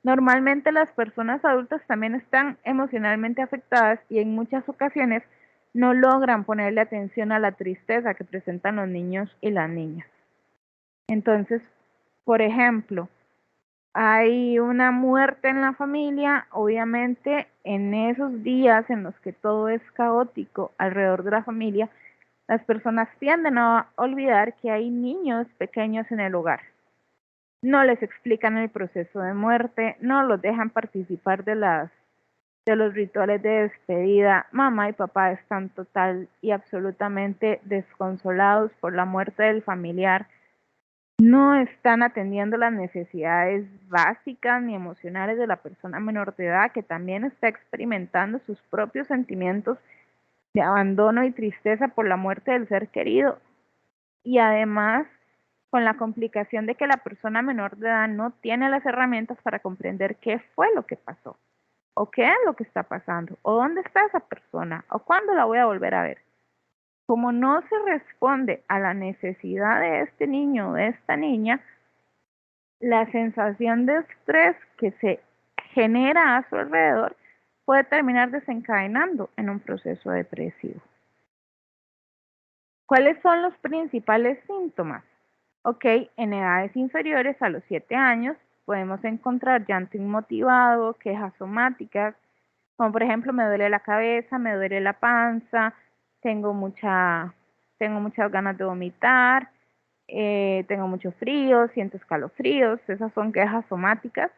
normalmente las personas adultas también están emocionalmente afectadas y en muchas ocasiones no logran ponerle atención a la tristeza que presentan los niños y las niñas. Entonces, por ejemplo, hay una muerte en la familia, obviamente en esos días en los que todo es caótico alrededor de la familia, las personas tienden a olvidar que hay niños pequeños en el hogar. No les explican el proceso de muerte, no los dejan participar de los rituales de despedida. Mamá y papá están total y absolutamente desconsolados por la muerte del familiar. No están atendiendo las necesidades básicas ni emocionales de la persona menor de edad, que también está experimentando sus propios sentimientos de abandono y tristeza por la muerte del ser querido. Y además, con la complicación de que la persona menor de edad no tiene las herramientas para comprender qué fue lo que pasó, o qué es lo que está pasando, o dónde está esa persona, o cuándo la voy a volver a ver. Como no se responde a la necesidad de este niño o de esta niña, la sensación de estrés que se genera a su alrededor puede terminar desencadenando en un proceso depresivo. ¿Cuáles son los principales síntomas? Ok, en edades inferiores a los 7 años podemos encontrar llanto inmotivado, quejas somáticas, como por ejemplo me duele la cabeza, me duele la panza, tengo muchas ganas de vomitar, tengo mucho frío, siento escalofríos, esas son quejas somáticas.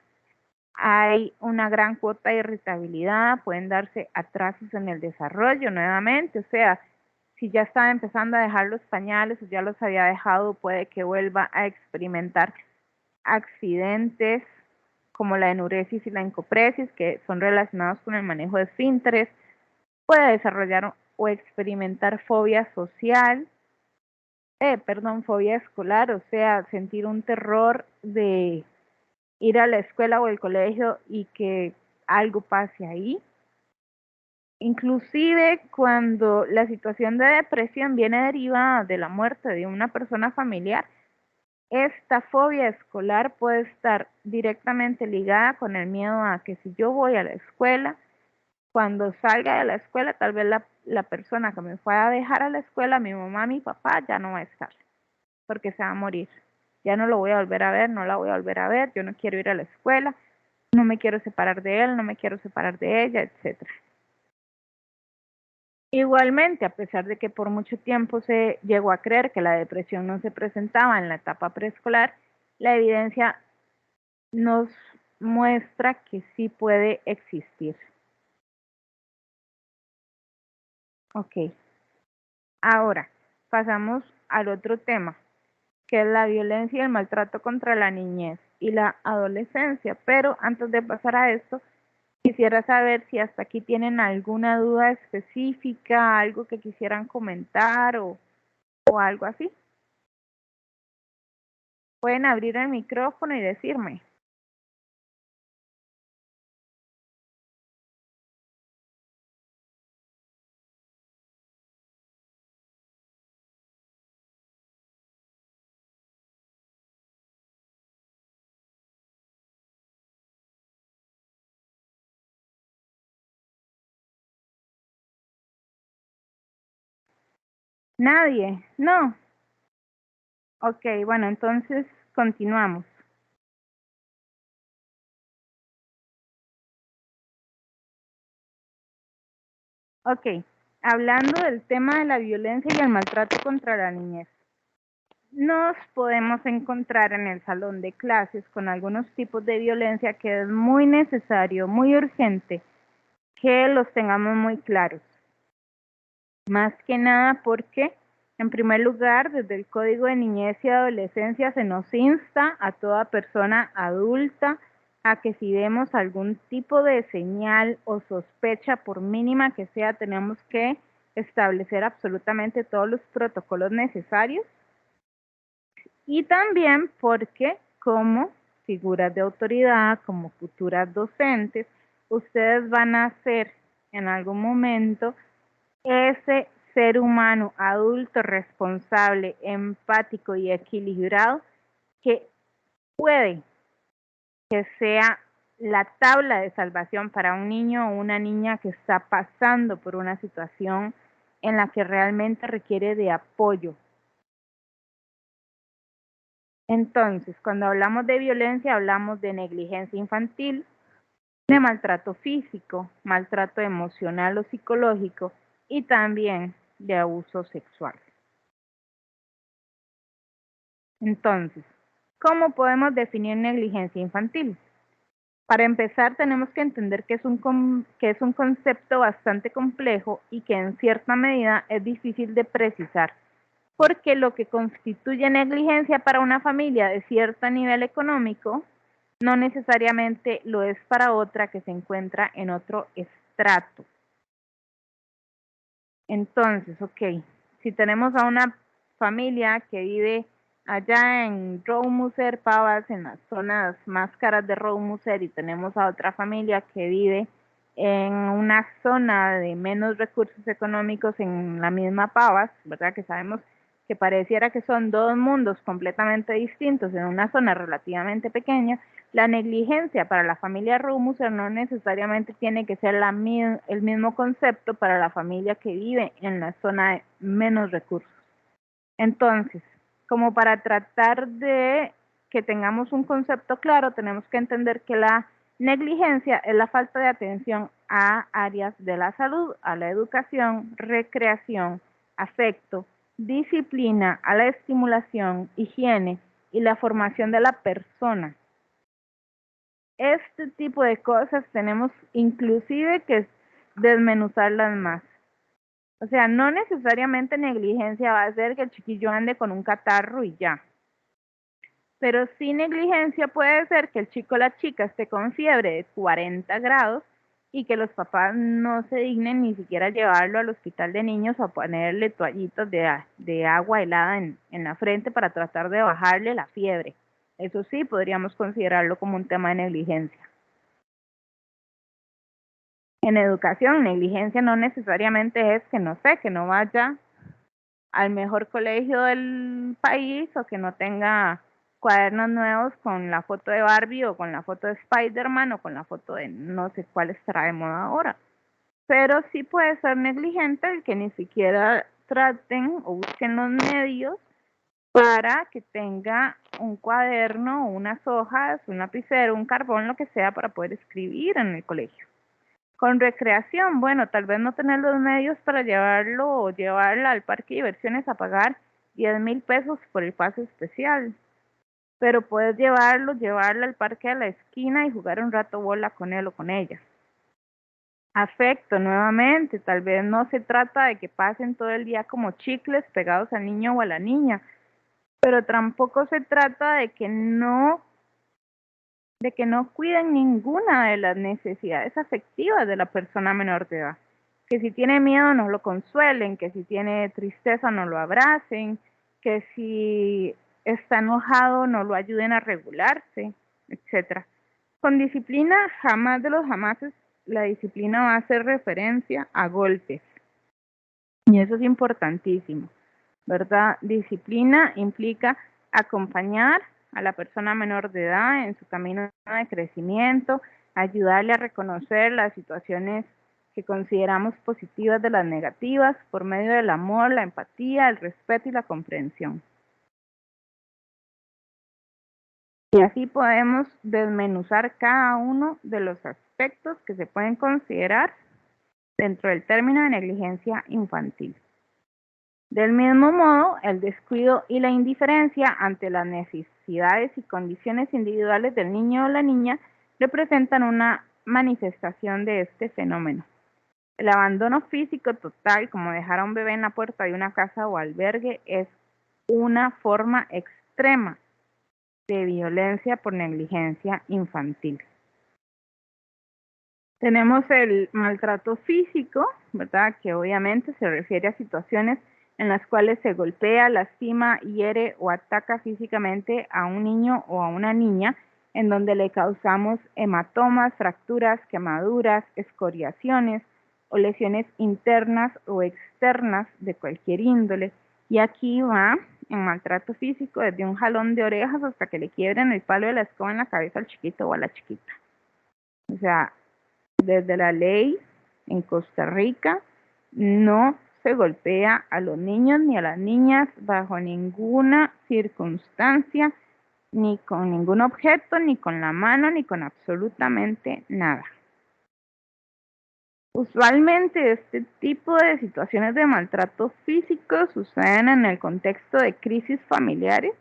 Hay una gran cuota de irritabilidad, pueden darse atrasos en el desarrollo nuevamente, o sea, si ya estaba empezando a dejar los pañales o ya los había dejado, puede que vuelva a experimentar accidentes como la enuresis y la encopresis, que son relacionados con el manejo de esfínteres. Puede desarrollar o experimentar fobia social, fobia escolar, o sea, sentir un terror de ir a la escuela o el colegio y que algo pase ahí. Inclusive cuando la situación de depresión viene derivada de la muerte de una persona familiar, esta fobia escolar puede estar directamente ligada con el miedo a que si yo voy a la escuela, cuando salga de la escuela, tal vez la persona que me fue a dejar a la escuela, mi mamá, mi papá, ya no va a estar, porque se va a morir. Ya no lo voy a volver a ver, no la voy a volver a ver, yo no quiero ir a la escuela, no me quiero separar de él, no me quiero separar de ella, etcétera. Igualmente, a pesar de que por mucho tiempo se llegó a creer que la depresión no se presentaba en la etapa preescolar, la evidencia nos muestra que sí puede existir. Ok, ahora pasamos al otro tema, que es la violencia y el maltrato contra la niñez y la adolescencia. Pero antes de pasar a esto, quisiera saber si hasta aquí tienen alguna duda específica, algo que quisieran comentar o algo así. Pueden abrir el micrófono y decirme. Nadie, no. Ok, bueno, entonces continuamos. Ok, hablando del tema de la violencia y el maltrato contra la niñez. Nos podemos encontrar en el salón de clases con algunos tipos de violencia que es muy necesario, muy urgente que los tengamos muy claros. Más que nada porque, en primer lugar, desde el Código de Niñez y Adolescencia se nos insta a toda persona adulta a que si vemos algún tipo de señal o sospecha, por mínima que sea, tenemos que establecer absolutamente todos los protocolos necesarios. Y también porque como figuras de autoridad, como futuras docentes, ustedes van a ser en algún momento ese ser humano adulto, responsable, empático y equilibrado que puede que sea la tabla de salvación para un niño o una niña que está pasando por una situación en la que realmente requiere de apoyo. Entonces, cuando hablamos de violencia, hablamos de negligencia infantil, de maltrato físico, maltrato emocional o psicológico y también de abuso sexual. Entonces, ¿cómo podemos definir negligencia infantil? Para empezar, tenemos que entender que es un concepto bastante complejo y que en cierta medida es difícil de precisar, porque lo que constituye negligencia para una familia de cierto nivel económico no necesariamente lo es para otra que se encuentra en otro estrato. Entonces, ok, si tenemos a una familia que vive allá en Roumusser, Pavas, en las zonas más caras de Roumusser, y tenemos a otra familia que vive en una zona de menos recursos económicos en la misma Pavas, ¿verdad? Que sabemos que pareciera que son dos mundos completamente distintos en una zona relativamente pequeña. La negligencia para la familia Rumuser no necesariamente tiene que ser el mismo concepto para la familia que vive en la zona de menos recursos. Entonces, como para tratar de que tengamos un concepto claro, tenemos que entender que la negligencia es la falta de atención a áreas de la salud, a la educación, recreación, afecto, disciplina, a la estimulación, higiene y la formación de la persona. Este tipo de cosas tenemos inclusive que desmenuzarlas más. O sea, no necesariamente negligencia va a ser que el chiquillo ande con un catarro y ya. Pero sí negligencia puede ser que el chico o la chica esté con fiebre de 40 grados y que los papás no se dignen ni siquiera llevarlo al hospital de niños o ponerle toallitas de agua helada en la frente para tratar de bajarle la fiebre. Eso sí, podríamos considerarlo como un tema de negligencia. En educación, negligencia no necesariamente es que no sé, que no vaya al mejor colegio del país o que no tenga cuadernos nuevos con la foto de Barbie o con la foto de Spider-Man o con la foto de no sé cuál estará de moda ahora. Pero sí puede ser negligente el que ni siquiera traten o busquen los medios para que tenga un cuaderno, unas hojas, un lapicero, un carbón, lo que sea para poder escribir en el colegio. Con recreación, bueno, tal vez no tener los medios para llevarlo o llevarla al parque de diversiones a pagar 10.000 pesos por el pase especial, pero puedes llevarla al parque de la esquina y jugar un rato bola con él o con ella. Afecto, nuevamente, tal vez no se trata de que pasen todo el día como chicles pegados al niño o a la niña, pero tampoco se trata de que no cuiden ninguna de las necesidades afectivas de la persona menor de edad. Que si tiene miedo no lo consuelen, que si tiene tristeza no lo abracen, que si está enojado no lo ayuden a regularse, etcétera. Con disciplina, jamás de los jamases, la disciplina va a hacer referencia a golpes. Y eso es importantísimo, ¿verdad? Disciplina implica acompañar a la persona menor de edad en su camino de crecimiento, ayudarle a reconocer las situaciones que consideramos positivas de las negativas por medio del amor, la empatía, el respeto y la comprensión. Y así podemos desmenuzar cada uno de los aspectos que se pueden considerar dentro del término de negligencia infantil. Del mismo modo, el descuido y la indiferencia ante las necesidades y condiciones individuales del niño o la niña representan una manifestación de este fenómeno. El abandono físico total, como dejar a un bebé en la puerta de una casa o albergue, es una forma extrema de violencia por negligencia infantil. Tenemos el maltrato físico, ¿verdad? Que obviamente se refiere a situaciones en las cuales se golpea, lastima, hiere o ataca físicamente a un niño o a una niña, en donde le causamos hematomas, fracturas, quemaduras, escoriaciones o lesiones internas o externas de cualquier índole. Y aquí va en maltrato físico desde un jalón de orejas hasta que le quiebren el palo de la escoba en la cabeza al chiquito o a la chiquita. O sea, desde la ley en Costa Rica no se golpea a los niños ni a las niñas bajo ninguna circunstancia, ni con ningún objeto, ni con la mano, ni con absolutamente nada. Usualmente este tipo de situaciones de maltrato físico suceden en el contexto de crisis familiares,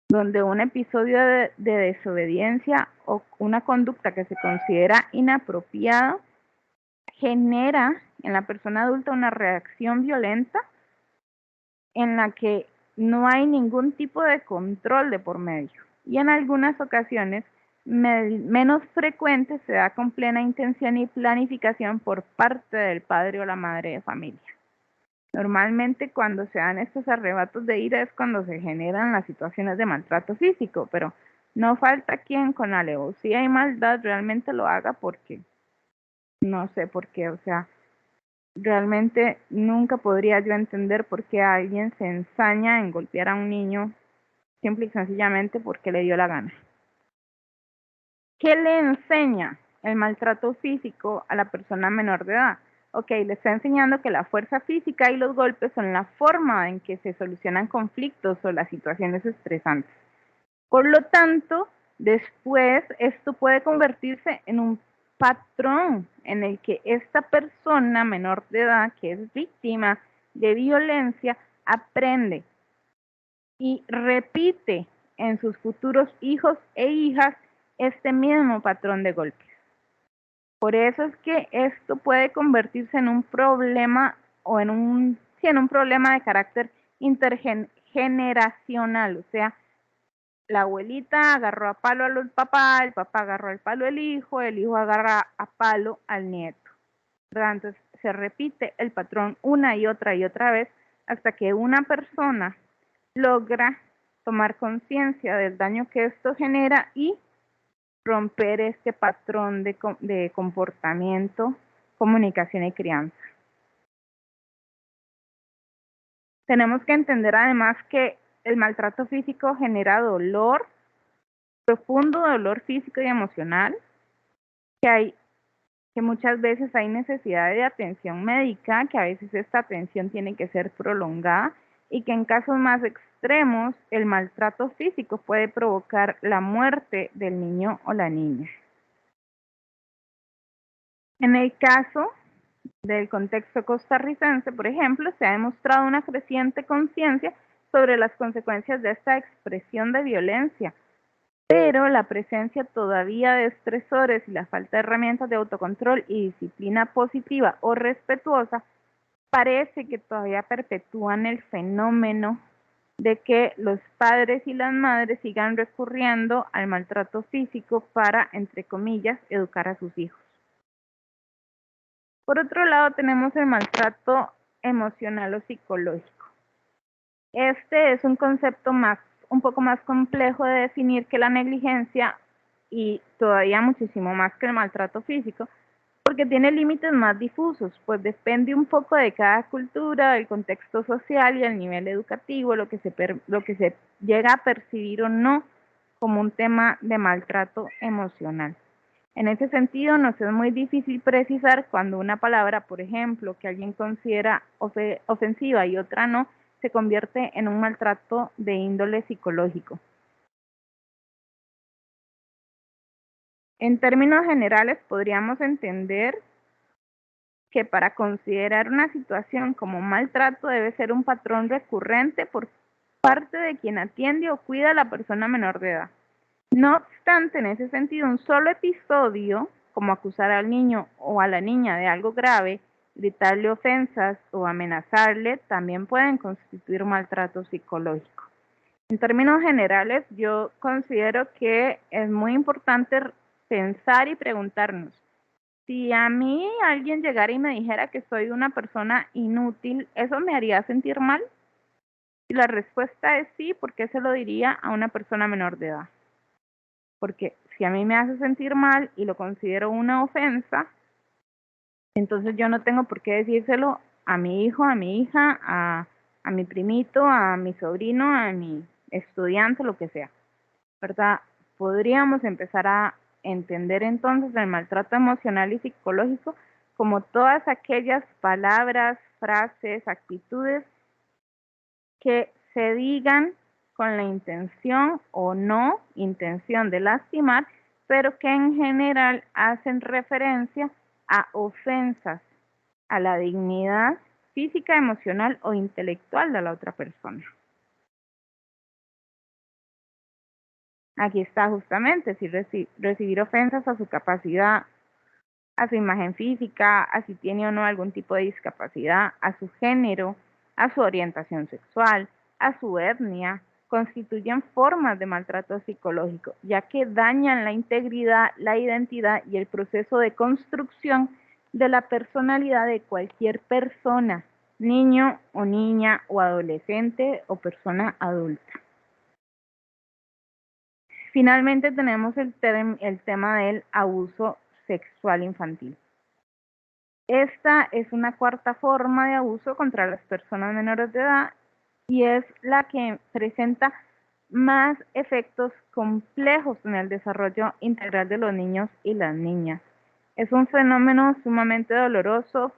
donde un episodio de desobediencia o una conducta que se considera inapropiada genera en la persona adulta una reacción violenta en la que no hay ningún tipo de control de por medio. Y en algunas ocasiones menos frecuente se da con plena intención y planificación por parte del padre o la madre de familia. Normalmente cuando se dan estos arrebatos de ira es cuando se generan las situaciones de maltrato físico, pero no falta quien con alevosía y maldad realmente lo haga porque no sé por qué, o sea, realmente nunca podría yo entender por qué alguien se ensaña en golpear a un niño simple y sencillamente porque le dio la gana. ¿Qué le enseña el maltrato físico a la persona menor de edad? Ok, le está enseñando que la fuerza física y los golpes son la forma en que se solucionan conflictos o las situaciones estresantes. Por lo tanto, después esto puede convertirse en un patrón en el que esta persona menor de edad que es víctima de violencia aprende y repite en sus futuros hijos e hijas este mismo patrón de golpes. Por eso es que esto puede convertirse en un problema o en un problema de carácter intergeneracional, o sea, la abuelita agarró a palo al papá, el papá agarró al palo al hijo, el hijo agarra a palo al nieto, ¿verdad? Entonces se repite el patrón una y otra vez hasta que una persona logra tomar conciencia del daño que esto genera y romper este patrón de comportamiento, comunicación y crianza. Tenemos que entender además que el maltrato físico genera dolor, profundo dolor físico y emocional, que muchas veces hay necesidad de atención médica, que a veces esta atención tiene que ser prolongada y que en casos más extremos el maltrato físico puede provocar la muerte del niño o la niña. En el caso del contexto costarricense, por ejemplo, se ha demostrado una creciente conciencia sobre las consecuencias de esta expresión de violencia, pero la presencia todavía de estresores y la falta de herramientas de autocontrol y disciplina positiva o respetuosa parece que todavía perpetúan el fenómeno de que los padres y las madres sigan recurriendo al maltrato físico para, entre comillas, educar a sus hijos. Por otro lado, tenemos el maltrato emocional o psicológico. Este es un concepto un poco más complejo de definir que la negligencia y todavía muchísimo más que el maltrato físico, porque tiene límites más difusos, pues depende un poco de cada cultura, del contexto social y el nivel educativo, lo que se llega a percibir o no como un tema de maltrato emocional. En ese sentido, nos es muy difícil precisar cuando una palabra, por ejemplo, que alguien considera ofensiva y otra no, se convierte en un maltrato de índole psicológico. En términos generales, podríamos entender que para considerar una situación como maltrato debe ser un patrón recurrente por parte de quien atiende o cuida a la persona menor de edad. No obstante, en ese sentido, un solo episodio, como acusar al niño o a la niña de algo grave, gritarle ofensas o amenazarle, también pueden constituir maltrato psicológico. En términos generales, yo considero que es muy importante pensar y preguntarnos, si a mí alguien llegara y me dijera que soy una persona inútil, ¿eso me haría sentir mal? Y la respuesta es sí, ¿por qué se lo diría a una persona menor de edad? Porque si a mí me hace sentir mal y lo considero una ofensa, entonces yo no tengo por qué decírselo a mi hijo, a mi hija, a mi primito, a mi sobrino, a mi estudiante, lo que sea, ¿verdad? Podríamos empezar a entender entonces el maltrato emocional y psicológico como todas aquellas palabras, frases, actitudes que se digan con la intención o no intención de lastimar, pero que en general hacen referencia a ofensas a la dignidad física, emocional o intelectual de la otra persona. Aquí está justamente, si recibir ofensas a su capacidad, a su imagen física, a si tiene o no algún tipo de discapacidad, a su género, a su orientación sexual, a su etnia, constituyen formas de maltrato psicológico, ya que dañan la integridad, la identidad y el proceso de construcción de la personalidad de cualquier persona, niño o niña o adolescente o persona adulta. Finalmente tenemos el tema del abuso sexual infantil. Esta es una cuarta forma de abuso contra las personas menores de edad y es la que presenta más efectos complejos en el desarrollo integral de los niños y las niñas. Es un fenómeno sumamente doloroso,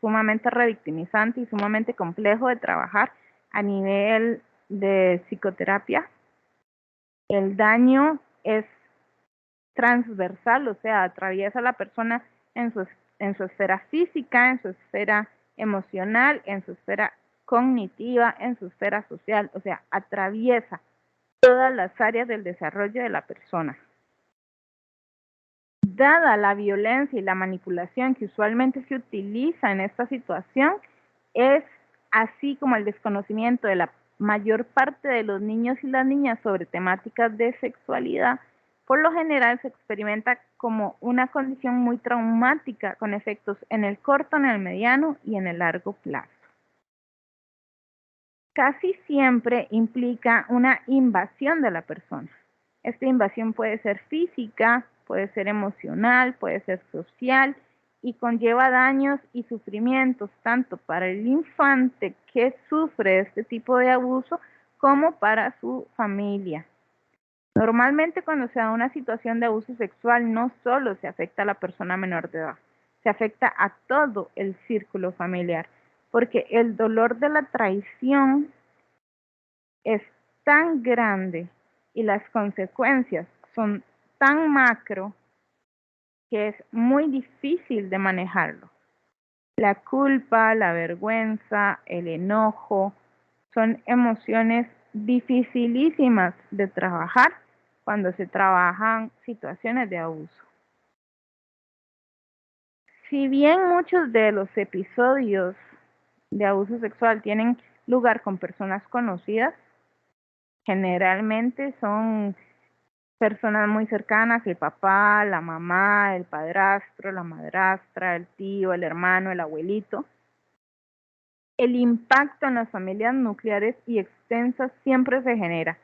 sumamente revictimizante y sumamente complejo de trabajar a nivel de psicoterapia. El daño es transversal, o sea, atraviesa a la persona en en su esfera física, en su esfera emocional, en su esfera cognitiva, en su esfera social, o sea, atraviesa todas las áreas del desarrollo de la persona. Dada la violencia y la manipulación que usualmente se utiliza en esta situación, es así como el desconocimiento de la mayor parte de los niños y las niñas sobre temáticas de sexualidad, por lo general se experimenta como una condición muy traumática con efectos en el corto, en el mediano y en el largo plazo. Casi siempre implica una invasión de la persona. Esta invasión puede ser física, puede ser emocional, puede ser social y conlleva daños y sufrimientos tanto para el infante que sufre este tipo de abuso como para su familia. Normalmente cuando se da una situación de abuso sexual no solo se afecta a la persona menor de edad, se afecta a todo el círculo familiar, porque el dolor de la traición es tan grande y las consecuencias son tan macro que es muy difícil de manejarlo. La culpa, la vergüenza, el enojo son emociones dificilísimas de trabajar cuando se trabajan situaciones de abuso. Si bien muchos de los episodios de abuso sexual tienen lugar con personas conocidas, generalmente son personas muy cercanas, el papá, la mamá, el padrastro, la madrastra, el tío, el hermano, el abuelito. El impacto en las familias nucleares y extensas siempre se genera,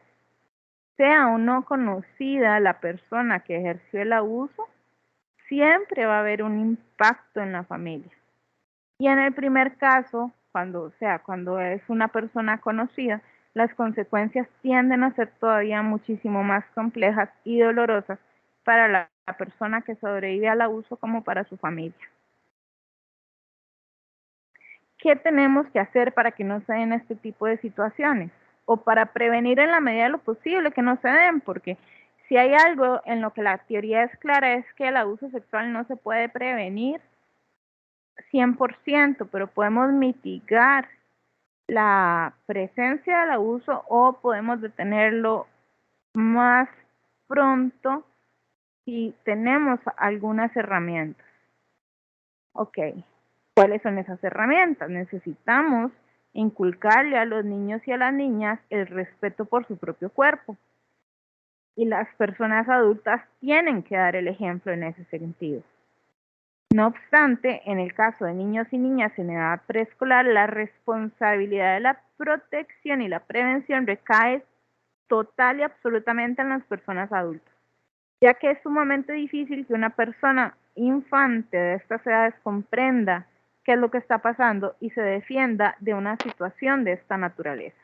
sea o no conocida la persona que ejerció el abuso, siempre va a haber un impacto en la familia. Y en el primer caso, cuando es una persona conocida, las consecuencias tienden a ser todavía muchísimo más complejas y dolorosas para la persona que sobrevive al abuso como para su familia. ¿Qué tenemos que hacer para que no se den este tipo de situaciones? O para prevenir en la medida de lo posible que no se den, porque si hay algo en lo que la teoría es clara es que el abuso sexual no se puede prevenir 100%, pero podemos mitigar la presencia del abuso o podemos detenerlo más pronto si tenemos algunas herramientas. Ok, ¿cuáles son esas herramientas? Necesitamos inculcarle a los niños y a las niñas el respeto por su propio cuerpo. Y las personas adultas tienen que dar el ejemplo en ese sentido. No obstante, en el caso de niños y niñas en edad preescolar, la responsabilidad de la protección y la prevención recae total y absolutamente en las personas adultas, ya que es sumamente difícil que una persona infante de estas edades comprenda qué es lo que está pasando y se defienda de una situación de esta naturaleza.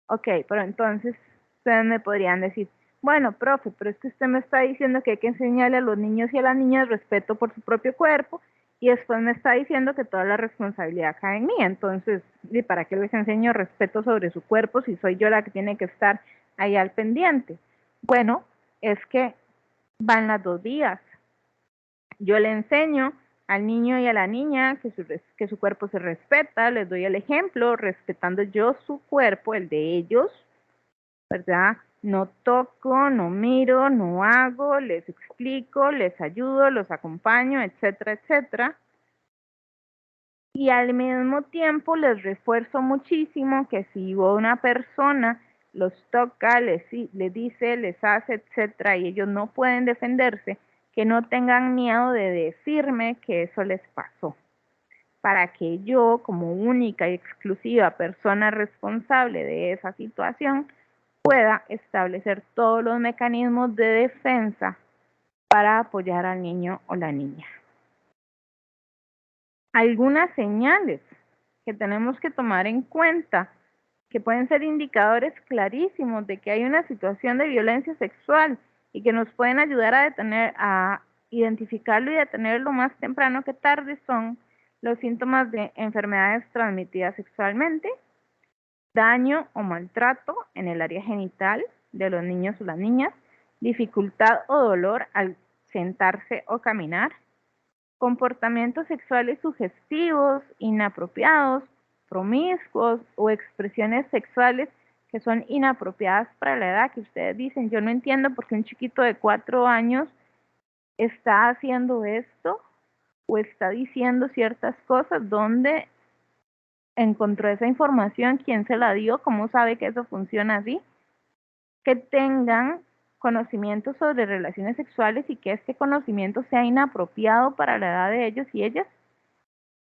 Ok, pero entonces ustedes me podrían decir, bueno, profe, pero es que usted me está diciendo que hay que enseñarle a los niños y a las niñas respeto por su propio cuerpo y después me está diciendo que toda la responsabilidad cae en mí. Entonces, ¿y para qué les enseño respeto sobre su cuerpo si soy yo la que tiene que estar ahí al pendiente? Bueno, es que van las dos vías. Yo le enseño al niño y a la niña que su cuerpo se respeta, les doy el ejemplo, respetando yo su cuerpo, el de ellos, ¿verdad? No toco, no miro, no hago, les explico, les ayudo, los acompaño, etcétera, etcétera. Y al mismo tiempo les refuerzo muchísimo que si una persona los toca, les dice, les hace, etcétera, y ellos no pueden defenderse, que no tengan miedo de decirme que eso les pasó, para que yo, como única y exclusiva persona responsable de esa situación, pueda establecer todos los mecanismos de defensa para apoyar al niño o la niña. Algunas señales que tenemos que tomar en cuenta, que pueden ser indicadores clarísimos de que hay una situación de violencia sexual y que nos pueden ayudar a identificarlo y detenerlo más temprano que tarde, son los síntomas de enfermedades transmitidas sexualmente, daño o maltrato en el área genital de los niños o las niñas, dificultad o dolor al sentarse o caminar, comportamientos sexuales sugestivos, inapropiados, promiscuos o expresiones sexuales que son inapropiadas para la edad, que ustedes dicen, yo no entiendo por qué un chiquito de 4 años está haciendo esto o está diciendo ciertas cosas, ¿dónde encontró esa información? ¿Quién se la dio? ¿Cómo sabe que eso funciona así? Que tengan conocimiento sobre relaciones sexuales y que este conocimiento sea inapropiado para la edad de ellos y ellas.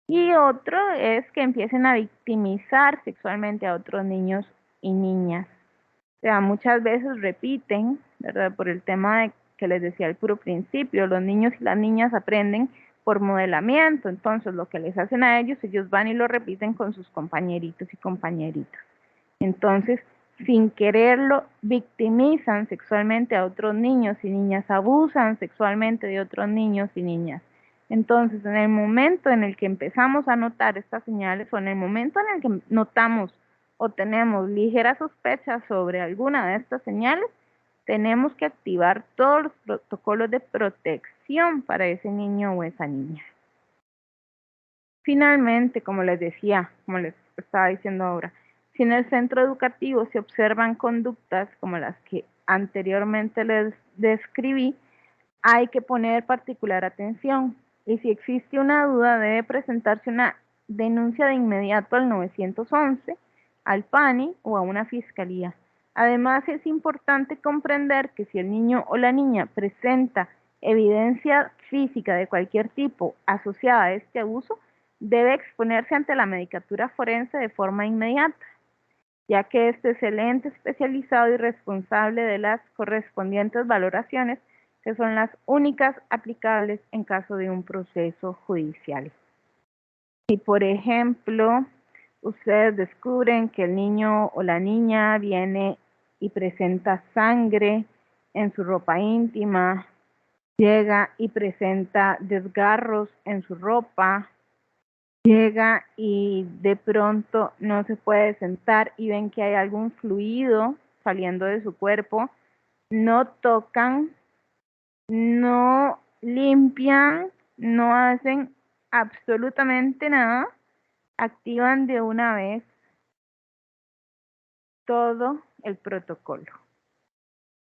Y otro es que empiecen a victimizar sexualmente a otros niños y niñas. O sea, muchas veces repiten, ¿verdad? Por el tema de que les decía al puro principio, los niños y las niñas aprenden por modelamiento, entonces lo que les hacen a ellos van y lo repiten con sus compañeritos y compañeritas. Entonces, sin quererlo, victimizan sexualmente a otros niños y niñas, abusan sexualmente de otros niños y niñas. Entonces, en el momento en el que empezamos a notar estas señales o en el momento en el que notamos o tenemos ligera sospecha sobre alguna de estas señales, tenemos que activar todos los protocolos de protección para ese niño o esa niña. Finalmente, como les decía, como les estaba diciendo ahora, si en el centro educativo se observan conductas como las que anteriormente les describí, hay que poner particular atención. Y si existe una duda, debe presentarse una denuncia de inmediato al 911, al PANI o a una fiscalía. Además, es importante comprender que si el niño o la niña presenta evidencia física de cualquier tipo asociada a este abuso, debe exponerse ante la medicatura forense de forma inmediata, ya que este es el ente especializado y responsable de las correspondientes valoraciones, que son las únicas aplicables en caso de un proceso judicial. Si, por ejemplo, ustedes descubren que el niño o la niña viene y presenta sangre en su ropa íntima, llega y presenta desgarros en su ropa, llega y de pronto no se puede sentar y ven que hay algún fluido saliendo de su cuerpo, no tocan, no limpian, no hacen absolutamente nada, activan de una vez todo el protocolo.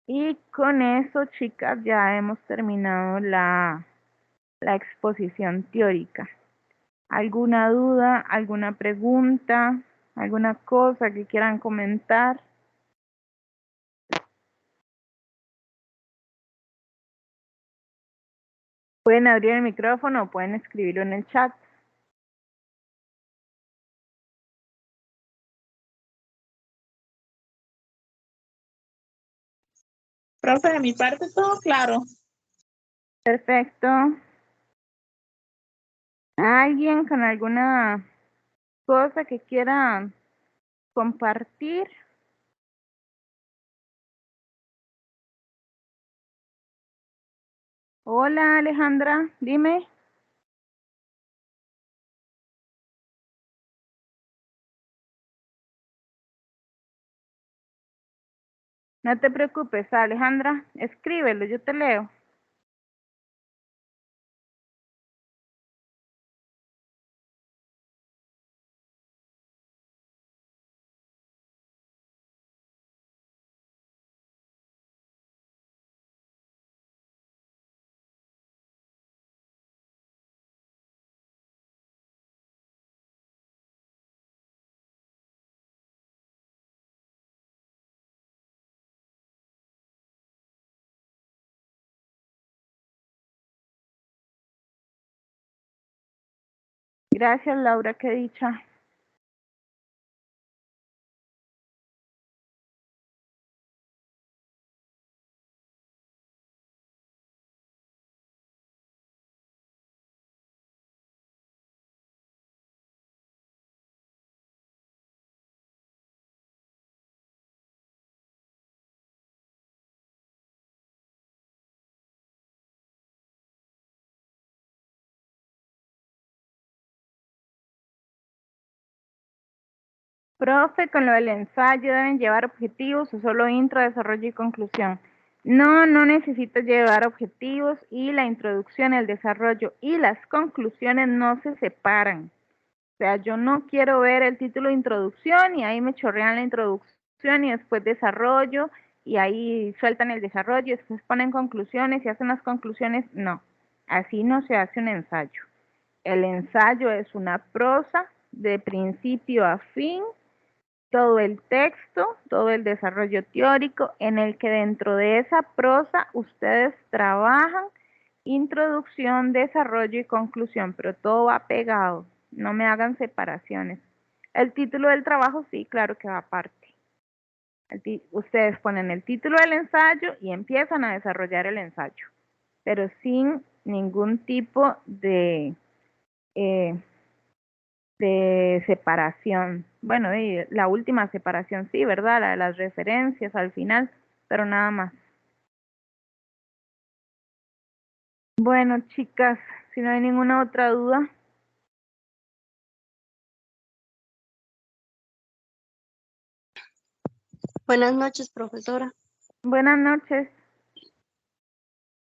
Y con eso, chicas, ya hemos terminado la exposición teórica. ¿Alguna duda, alguna pregunta, alguna cosa que quieran comentar? Pueden abrir el micrófono o pueden escribirlo en el chat. Profe, de mi parte todo claro. Perfecto. ¿Alguien con alguna cosa que quiera compartir? Hola, Alejandra, dime. No te preocupes, Alejandra, escríbelo, yo te leo. Gracias, Laura, qué dicha. Profe, con lo del ensayo, ¿deben llevar objetivos o solo intro, desarrollo y conclusión? No, no necesito llevar objetivos, y la introducción, el desarrollo y las conclusiones no se separan. O sea, yo no quiero ver el título de introducción y ahí me chorrean la introducción y después desarrollo y ahí sueltan el desarrollo y después ponen conclusiones y hacen las conclusiones. No, así no se hace un ensayo. El ensayo es una prosa de principio a fin, todo el texto, todo el desarrollo teórico, en el que dentro de esa prosa ustedes trabajan introducción, desarrollo y conclusión, pero todo va pegado, no me hagan separaciones. El título del trabajo sí, claro que va aparte. Ustedes ponen el título del ensayo y empiezan a desarrollar el ensayo, pero sin ningún tipo de separación. Bueno, y la última separación sí, ¿verdad? La de las referencias al final, pero nada más. Bueno, chicas, si no hay ninguna otra duda. Buenas noches, profesora. Buenas noches.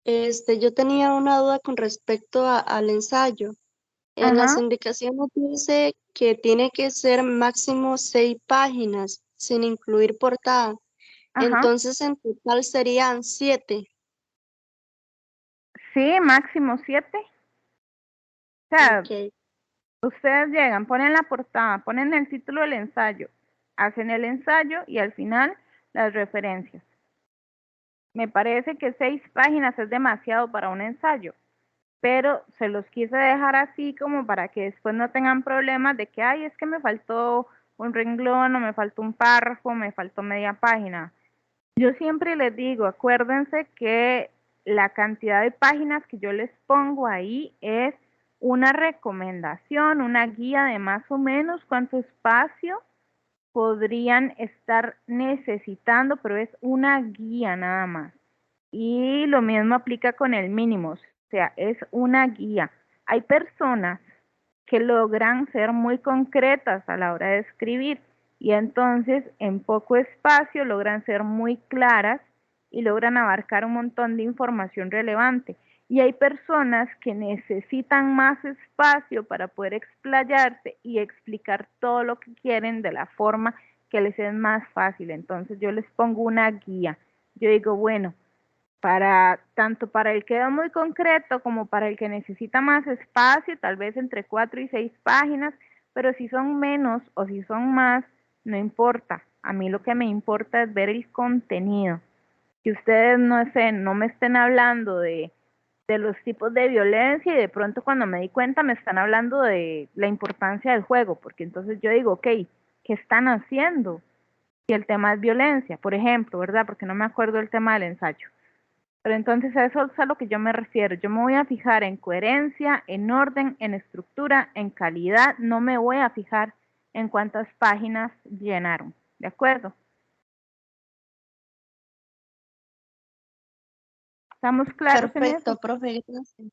Yo tenía una duda con respecto al ensayo. En las Ajá. indicaciones dice que tiene que ser máximo 6 páginas, sin incluir portada. Ajá. Entonces en total serían 7. Sí, máximo 7. O sea, Ok. ustedes llegan, ponen la portada, ponen el título del ensayo, hacen el ensayo y al final las referencias. Me parece que 6 páginas es demasiado para un ensayo, pero se los quise dejar así como para que después no tengan problemas de que, ay, es que me faltó un renglón o me faltó un párrafo, me faltó media página. Yo siempre les digo, acuérdense que la cantidad de páginas que yo les pongo ahí es una recomendación, una guía de más o menos cuánto espacio podrían estar necesitando, pero es una guía nada más. Y lo mismo aplica con el mínimo, o sea, es una guía. Hay personas que logran ser muy concretas a la hora de escribir y entonces en poco espacio logran ser muy claras y logran abarcar un montón de información relevante. Y hay personas que necesitan más espacio para poder explayarse y explicar todo lo que quieren de la forma que les es más fácil. Entonces yo les pongo una guía. Yo digo, bueno, tanto para el que es muy concreto como para el que necesita más espacio, tal vez entre 4 y 6 páginas, pero si son menos o si son más, no importa. A mí lo que me importa es ver el contenido. Que ustedes no sé, no me estén hablando de los tipos de violencia y de pronto cuando me di cuenta me están hablando de la importancia del juego, porque entonces yo digo, ok, ¿qué están haciendo? Si el tema es violencia, por ejemplo, ¿verdad? Porque no me acuerdo el tema del ensayo. Pero entonces a eso es a lo que yo me refiero. Yo me voy a fijar en coherencia, en orden, en estructura, en calidad. No me voy a fijar en cuántas páginas llenaron. ¿De acuerdo? ¿Estamos claros en eso? Perfecto, profe, gracias.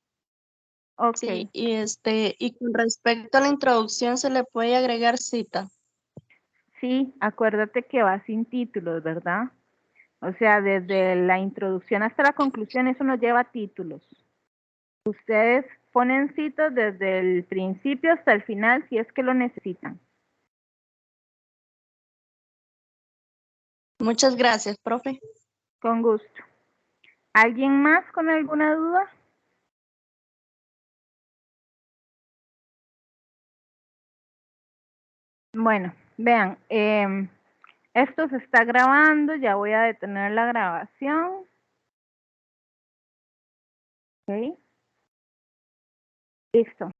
Ok. Sí, y con respecto a la introducción, ¿se le puede agregar cita? Sí, acuérdate que va sin títulos, ¿verdad? O sea, desde la introducción hasta la conclusión, eso no lleva títulos. Ustedes ponen citas desde el principio hasta el final si es que lo necesitan. Muchas gracias, profe. Con gusto. ¿Alguien más con alguna duda? Bueno, vean, esto se está grabando, ya voy a detener la grabación. Ok. Listo.